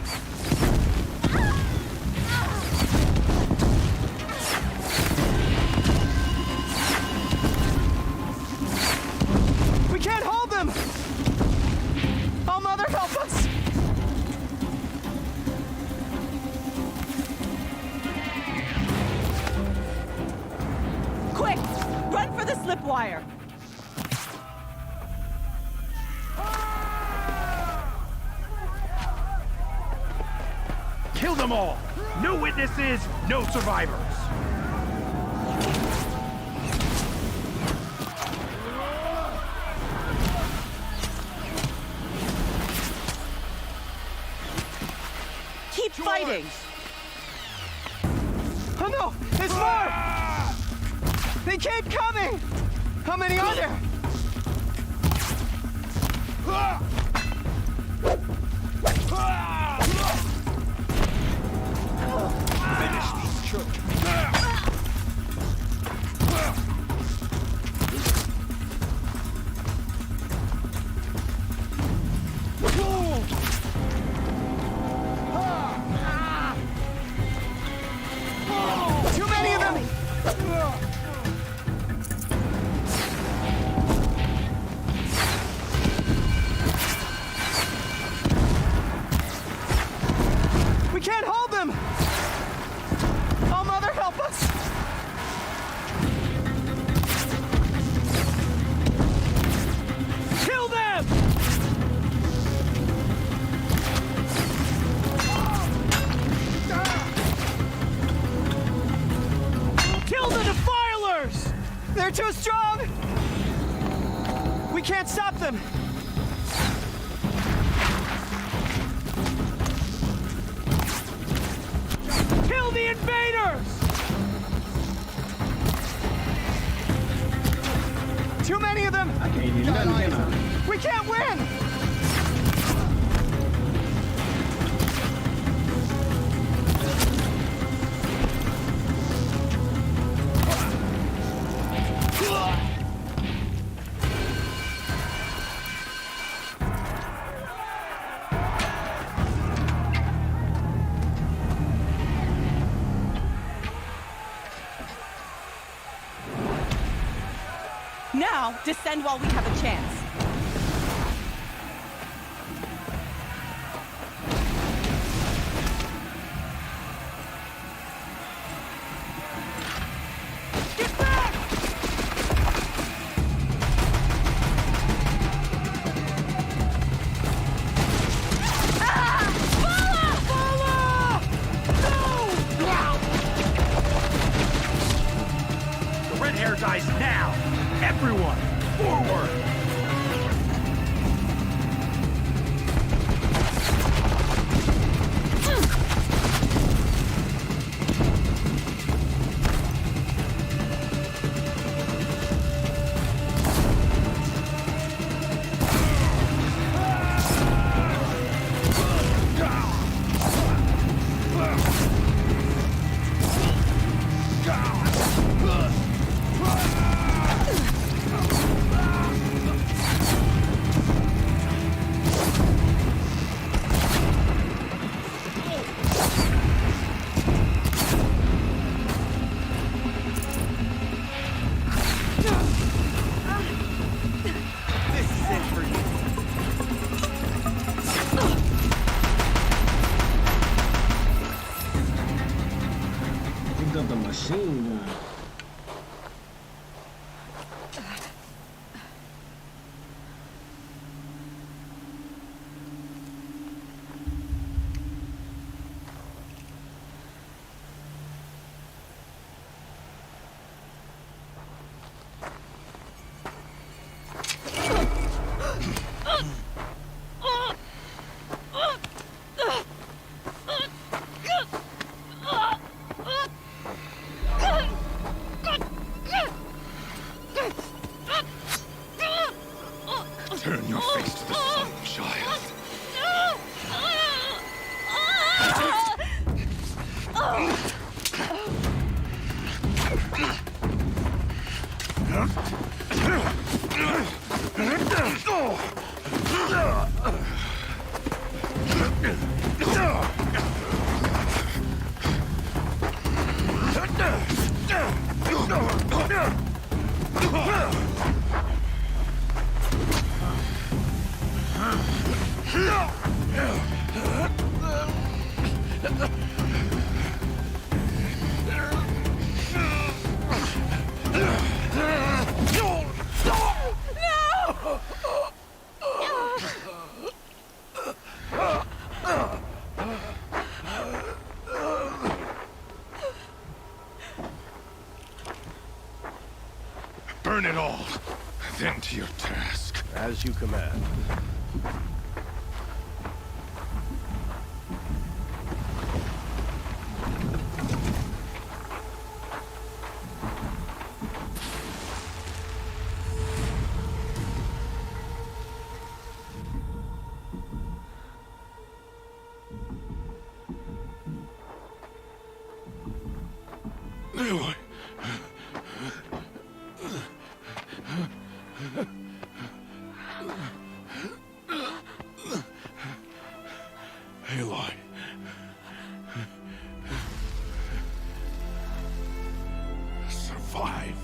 We can't hold them! Oh, Mother, help us! Quick! Run for the slip wire! Kill them all! No witnesses, no survivors! Keep fighting! Oh no! There's more! They keep coming! How many are there? Finish these children! Too many of them! We can't hold them! Oh, Mother, help us! Kill them! too strong! We can't stop them! Kill the invaders! Too many of them! I can't do nothing, can I? We can't win! Now, descend while we have a chance. The red hair dies now! Everyone, forward! Picked up the machine gun. Turn your face to the sun, child. Burn it all, then to your task. As you command. Aloy. Aloy. Survive.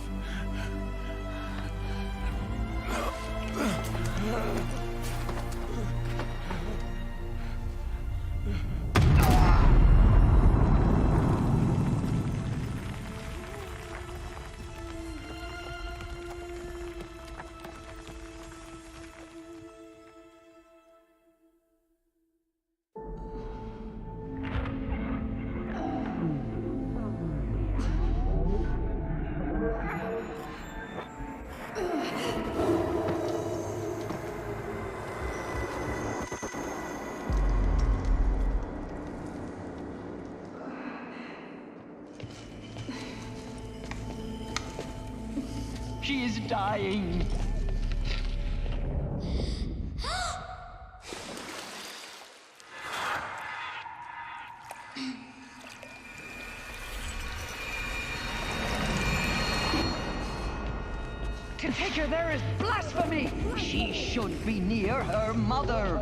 She is dying. To take her there is blasphemy! She should be near her mother!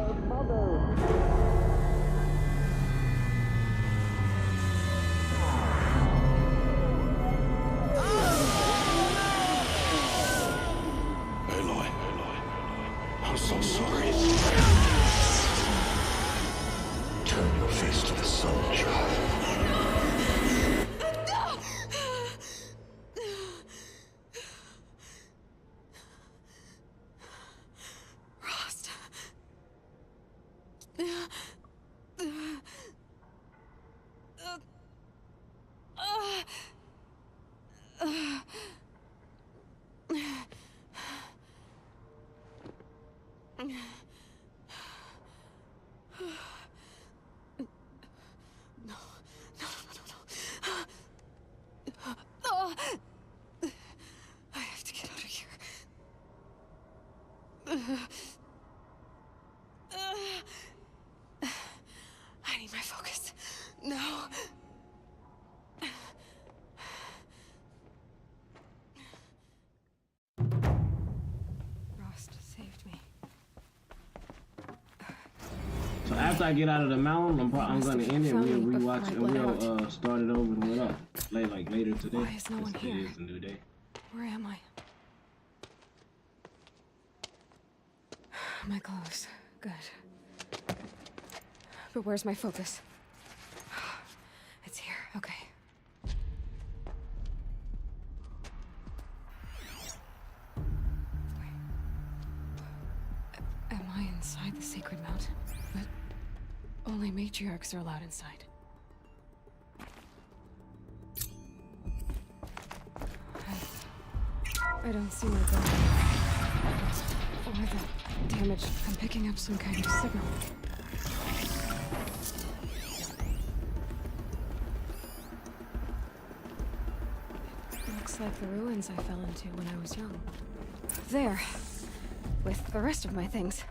Aloy, I'm so sorry. Turn your face to the sun, child. Rost. I have to get out of here. I need my focus. No. Rost saved me. So after I get out of the mountain, I'm gonna end it. We'll rewatch it. We'll start it over and what up? Like later today. Why is no one here? It is a new day. Where am I? My clothes. Good. But where's my focus? It's here. Okay. Wait. Am I inside the sacred mountain? But only matriarchs are allowed inside. I don't see my brother. Or the damage. I'm picking up some kind of signal. It looks like the ruins I fell into when I was young. There. With the rest of my things.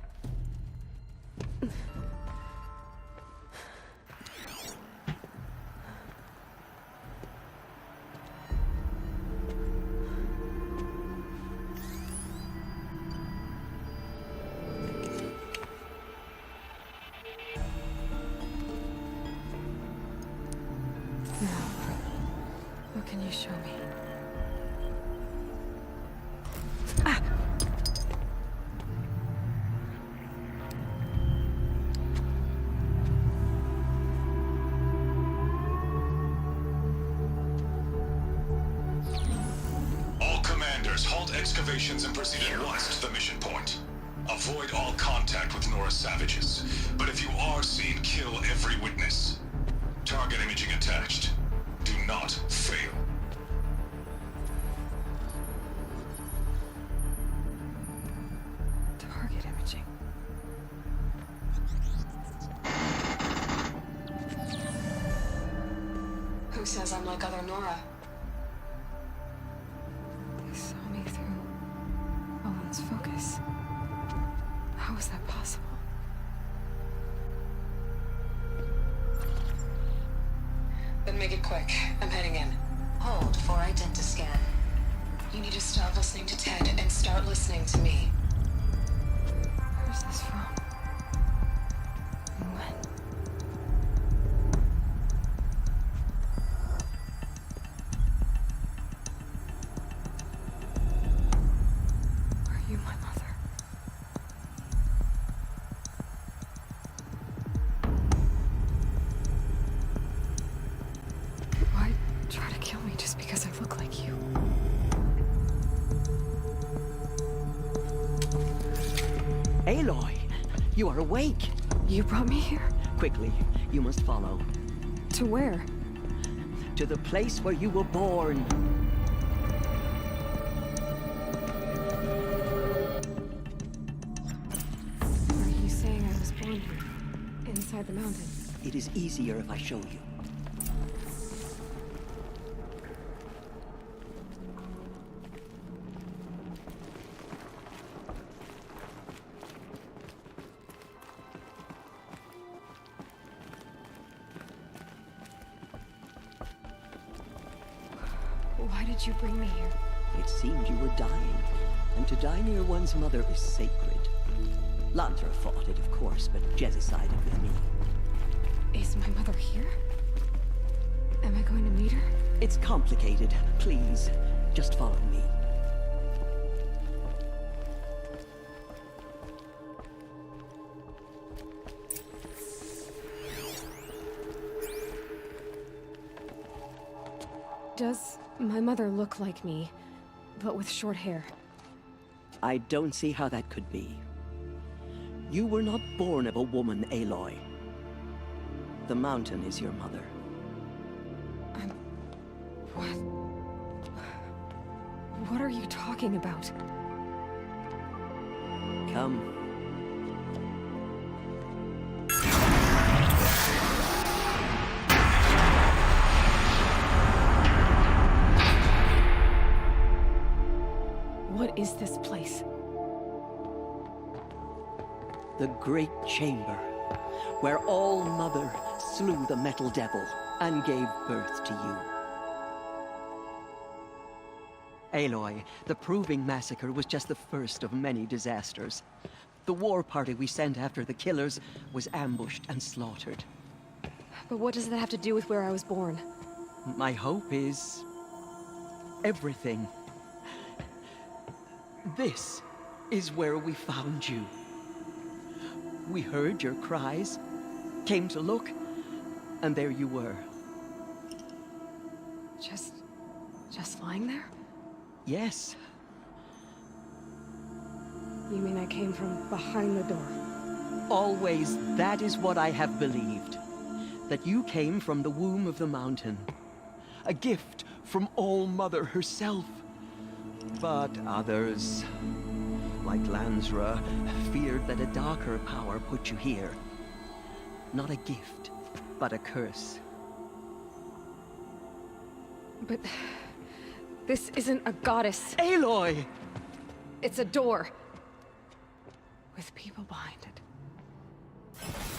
What can you show me? All commanders, halt excavations and proceed at once to the mission point. Avoid all contact with Nora savages. But if you are seen, kill every witness. Target imaging attached. Do not fail. Target imaging. Who says I'm like other Nora? They saw me through Owen's focus. How is that possible? Then make it quick. I'm heading in. Hold for identiscan. You need to stop listening to Ted and start listening to me. Where's this from? And when? Are you my mother? Why try to kill me just because I look like you? Aloy, you are awake. You brought me here? Quickly, you must follow. To where? To the place where you were born. Are you saying I was born here? Inside the mountain? It is easier if I show you. Why did you bring me here? It seemed you were dying, and to die near one's mother is sacred. Lantra fought it, of course, but Jezza sided with me. Is my mother here? Am I going to meet her? It's complicated. Please, just follow me. Does my mother look like me, but with short hair? I don't see how that could be. You were not born of a woman, Aloy. The mountain is your mother. What are you talking about? Come. What is this place? The Great Chamber, where All Mother slew the Metal Devil and gave birth to you. Aloy, the Proving Massacre was just the first of many disasters. The war party we sent after the killers was ambushed and slaughtered. But what does that have to do with where I was born? My hope is... everything. This is where we found you. We heard your cries, came to look, and there you were. Just lying there? Yes. You mean I came from behind the door? Always, that is what I have believed. That you came from the womb of the mountain. A gift from All Mother herself. But others, like Lansra, feared that a darker power put you here. Not a gift, but a curse. But... this isn't a goddess. Aloy! It's a door. With people behind it.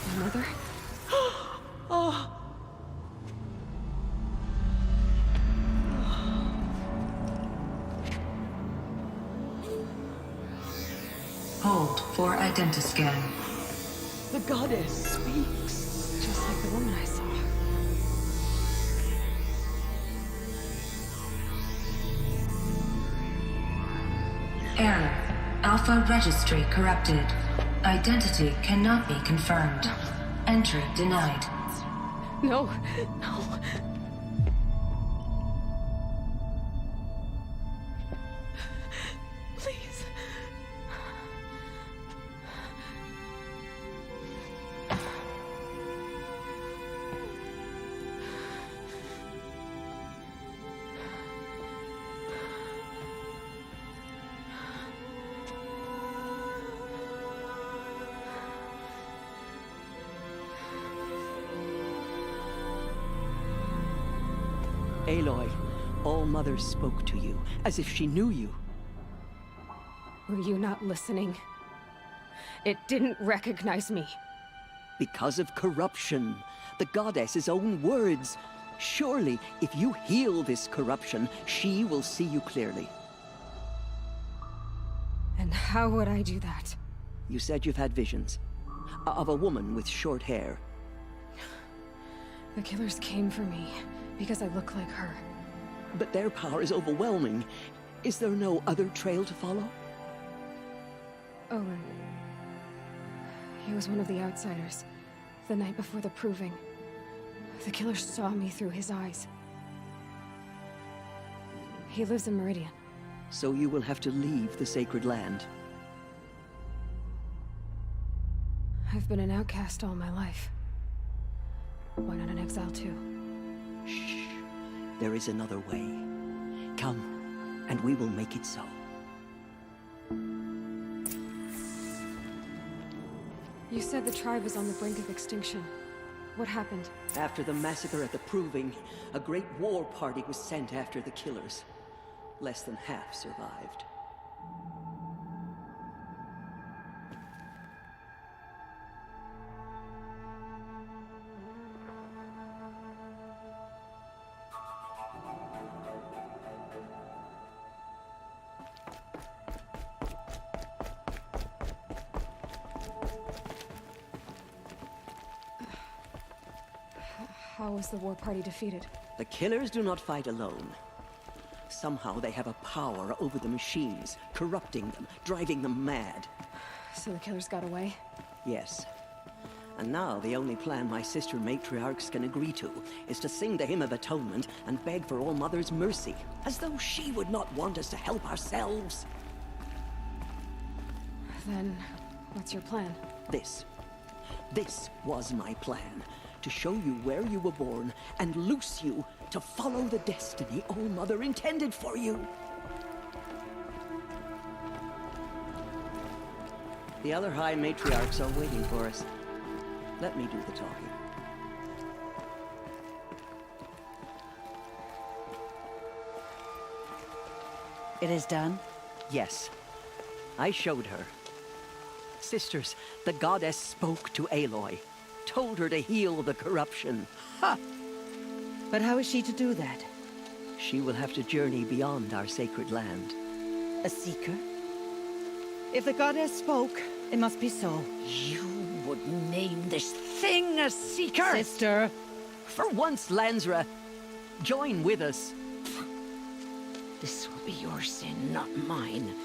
My mother? Oh! Hold for identiscan. The goddess speaks. Just like the woman I saw. Error. Alpha registry corrupted. Identity cannot be confirmed. Entry denied. No, no. Please. Aloy, All Mother spoke to you, as if she knew you. Were you not listening? It didn't recognize me. Because of corruption. The goddess's own words. Surely, if you heal this corruption, she will see you clearly. And how would I do that? You said you've had visions. Of a woman with short hair. The killers came for me, because I look like her. But their power is overwhelming. Is there no other trail to follow? Owen. He was one of the outsiders. The night before the Proving. The killer saw me through his eyes. He lives in Meridian. So you will have to leave the sacred land. I've been an outcast all my life. Why not an exile too? Shh. There is another way. Come, and we will make it so. You said the tribe was on the brink of extinction. What happened? After the massacre at the Proving, a great war party was sent after the killers. Less than half survived. How was the war party defeated? The killers do not fight alone. Somehow they have a power over the machines, corrupting them, driving them mad. So the killers got away? Yes. And now the only plan my sister matriarchs can agree to is to sing the Hymn of Atonement and beg for All Mother's mercy, as though she would not want us to help ourselves. Then, what's your plan? This was my plan. To show you where you were born and loose you to follow the destiny All Mother intended for you. The other High Matriarchs are waiting for us. Let me do the talking. It is done? Yes. I showed her. Sisters, the goddess spoke to Aloy. Told her to heal the corruption. Ha! But how is she to do that? She will have to journey beyond our sacred land. A seeker? If the goddess spoke, it must be so. You would name this thing a seeker? Sister! For once, Lansra, join with us. This will be your sin, not mine.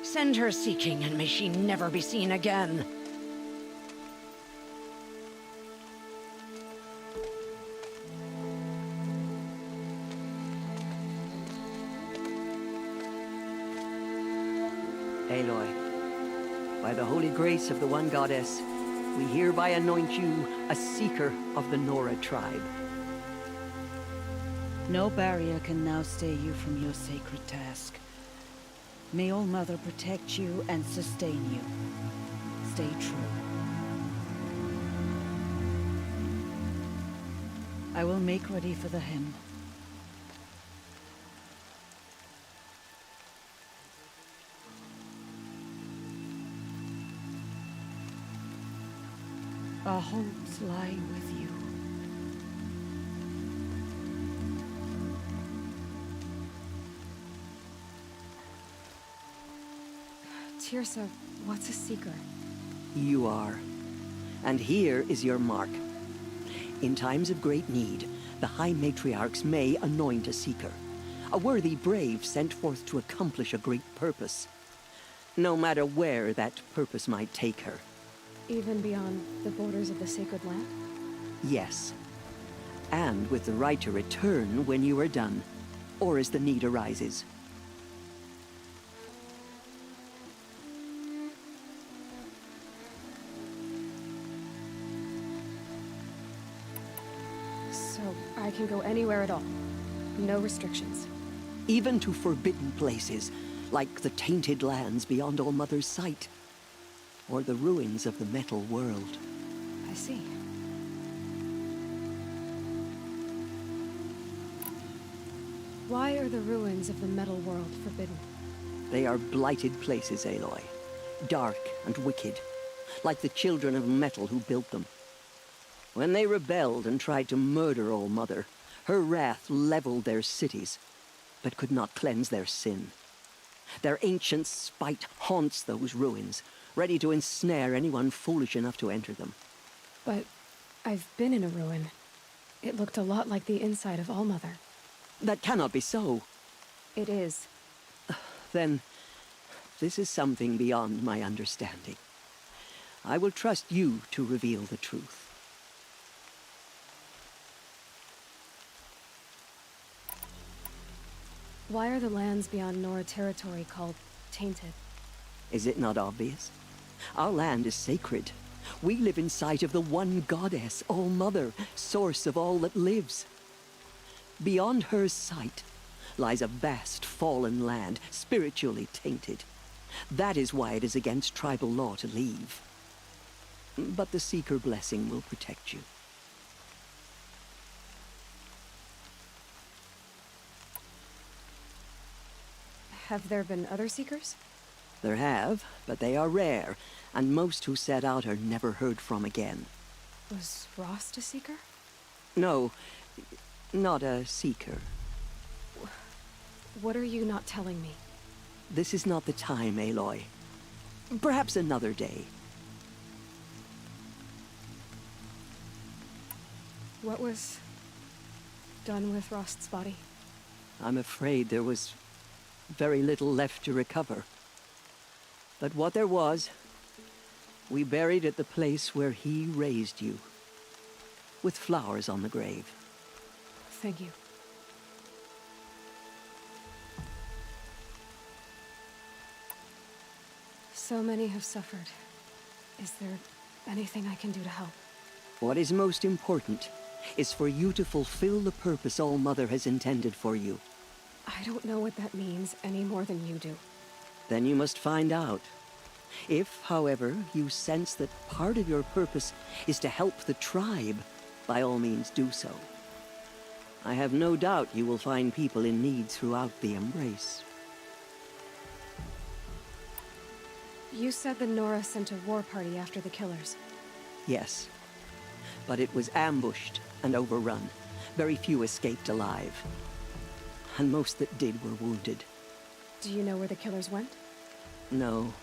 Send her seeking, and may she never be seen again. Aloy, by the holy grace of the One Goddess, we hereby anoint you a seeker of the Nora tribe. No barrier can now stay you from your sacred task. May All Mother protect you and sustain you. Stay true. I will make ready for the hymn. Our hopes lie with you. Teersa, what's a seeker? You are. And here is your mark. In times of great need, the High Matriarchs may anoint a seeker. A worthy brave sent forth to accomplish a great purpose. No matter where that purpose might take her. Even beyond the borders of the sacred land? Yes. And with the right to return when you are done, or as the need arises. So I can go anywhere at all? No restrictions? Even to forbidden places, like the tainted lands beyond All Mother's sight. Or the ruins of the metal world. I see. Why are the ruins of the metal world forbidden? They are blighted places, Aloy. Dark and wicked. Like the children of metal who built them. When they rebelled and tried to murder All Mother, her wrath leveled their cities, but could not cleanse their sin. Their ancient spite haunts those ruins, ready to ensnare anyone foolish enough to enter them. But I've been in a ruin. It looked a lot like the inside of All Mother. That cannot be so. It is. Then, this is something beyond my understanding. I will trust you to reveal the truth. Why are the lands beyond Nora territory called tainted? Is it not obvious? Our land is sacred. We live in sight of the one goddess, All Mother, source of all that lives. Beyond her sight lies a vast fallen land, spiritually tainted. That is why it is against tribal law to leave. But the Seeker blessing will protect you. Have there been other Seekers? There have, but they are rare, and most who set out are never heard from again. Was Rost a Seeker? No, not a Seeker. What are you not telling me? This is not the time, Aloy. Perhaps another day. What was done with Rost's body? I'm afraid there was very little left to recover. But what there was, we buried at the place where he raised you, with flowers on the grave. Thank you. So many have suffered. Is there anything I can do to help? What is most important is for you to fulfill the purpose All-Mother has intended for you. I don't know what that means any more than you do. Then you must find out. If, however, you sense that part of your purpose is to help the tribe, by all means do so. I have no doubt you will find people in need throughout the Embrace. You said the Nora sent a war party after the killers. Yes, but it was ambushed and overrun. Very few escaped alive. And most that did were wounded. Do you know where the killers went? No,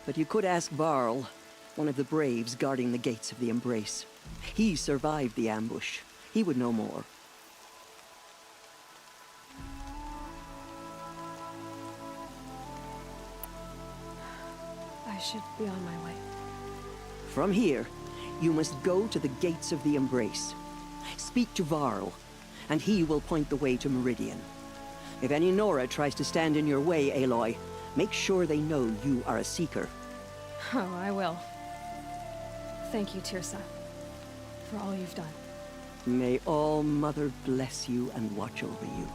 but you could ask Varl, one of the Braves guarding the gates of the Embrace. He survived the ambush. He would know more. I should be on my way. From here, you must go to the gates of the Embrace. Speak to Varl, and he will point the way to Meridian. If any Nora tries to stand in your way, Aloy, make sure they know you are a Seeker. Oh, I will. Thank you, Teersa, for all you've done. May All-Mother bless you and watch over you.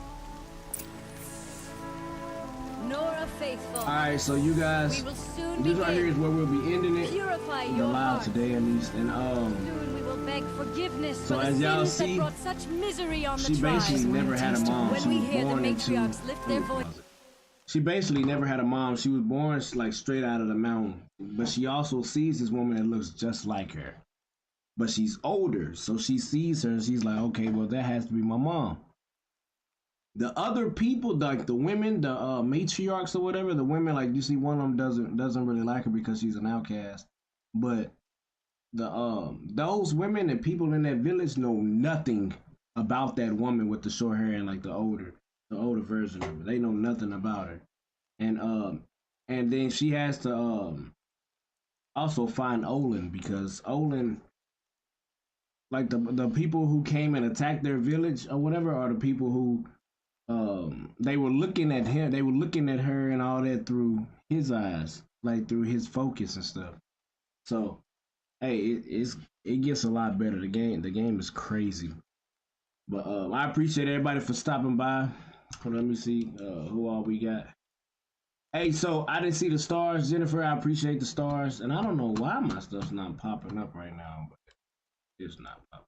Nora Faithful. Alright, so you guys, we will soon this right here is where we'll be ending it. Purify the your live heart. today, at least. And Soon we will beg forgiveness so for the as y'all sins see, that brought such misery on she the tribe. basically never had a mom. When She we was hear the born into. matriarchs lift their voice. She basically never had a mom. She was born like straight out of the mountain. But she also sees this woman that looks just like her. But she's older, so she sees her and she's like, okay, well, that has to be my mom. The other people, like the women, the matriarchs or whatever, the women, like you see, one of them doesn't really like her because she's an outcast. But the those women and people in that village know nothing about that woman with the short hair and like the older version of her. They know nothing about her. And then she has to also find Olin, because Olin, like the people who came and attacked their village or whatever, are the people who they were looking at him, they were looking at her and all that through his eyes, like through his focus and stuff. So, hey, it gets a lot better. The game is crazy. But I appreciate everybody for stopping by. Let me see who all we got. Hey, so I didn't see the stars, Jennifer. I appreciate the stars, and I don't know why my stuff's not popping up right now, but it's not popping up.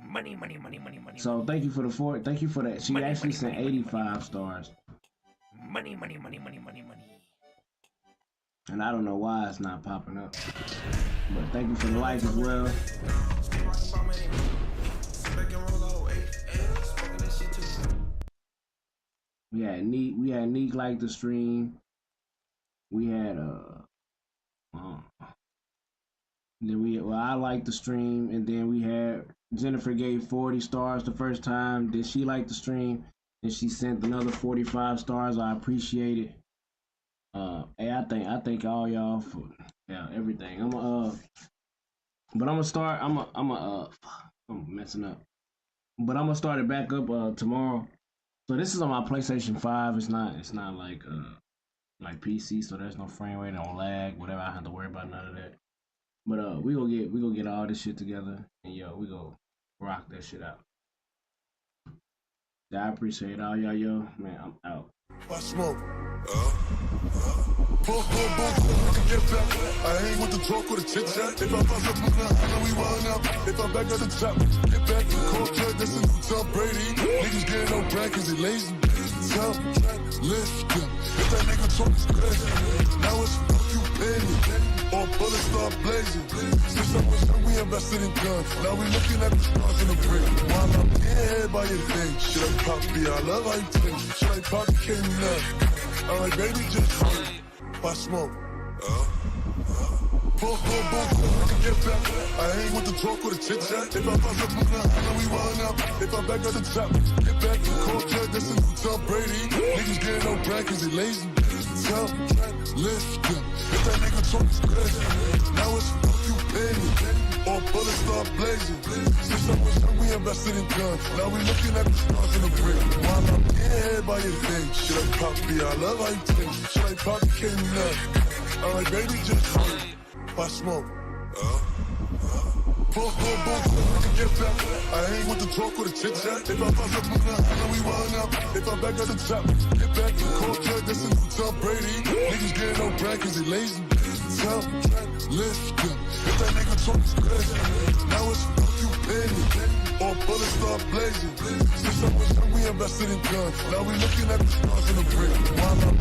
Money. So thank you for the four. Thank you for that. She actually sent 85 stars. Money. And I don't know why it's not popping up. But thank you for the likes as well. We had Neek like the stream. We had I liked the stream, and then we had Jennifer gave 40 stars the first time. Then she liked the stream, and she sent another 45 stars. I appreciate it. Hey, I thank all y'all for everything. I'm messing up. But I'm gonna start it back up tomorrow. So this is on my PlayStation 5. It's not like PC, so there's no frame rate, no lag, whatever. I don't have to worry about none of that. But we gonna get all this shit together, and we go rock that shit out. Yeah, I appreciate all y'all, man. I'm out. I smoke. Get back. I ain't with the talk with the chit chat. If I pass up from that, I know we wild out. If I back at the top, get back to court track. This is Tom Brady. Niggas getting no brand cause they lazy. Top track, lift up. If that nigga talk is crazy, now it's fuck you pay me. All bullets start blazing. Since I was young, we invested in guns. Now we looking at the stars in the brick. While I'm here by your thing. Should I pop me? I love how you think. Should I pop the king up? I'm like, baby, just I smoke. Get back. I ain't with the talk or the chit chat. If I fuck up, then we run out. If I back at the top, get back. Culture, this is Tom Brady. Niggas getting no brand cause they lazy. Tell, lift them. If that nigga talk is crazy. Now it's fuck you, baby. Or bullets start blazing. Since I was young, we invested in guns. Now we looking at the stars in the brick. While I'm getting head by your thing. Should I pop me? I love how you think. Should I pop you? Can't nut. I'm like, baby, just I smoke. Get back. I ain't with the talk or the chit chat. If I fuck up, then we run out. If I back at the top, get back. Culture, this is Tom Brady. Niggas getting no brand cause they lazy. Tell, lift them. If that nigga talk is crazy. Now it's fuck you, baby. Or bullets start blazing. Since I was young, we invested in guns. Now we looking at the stars in the brick. While I'm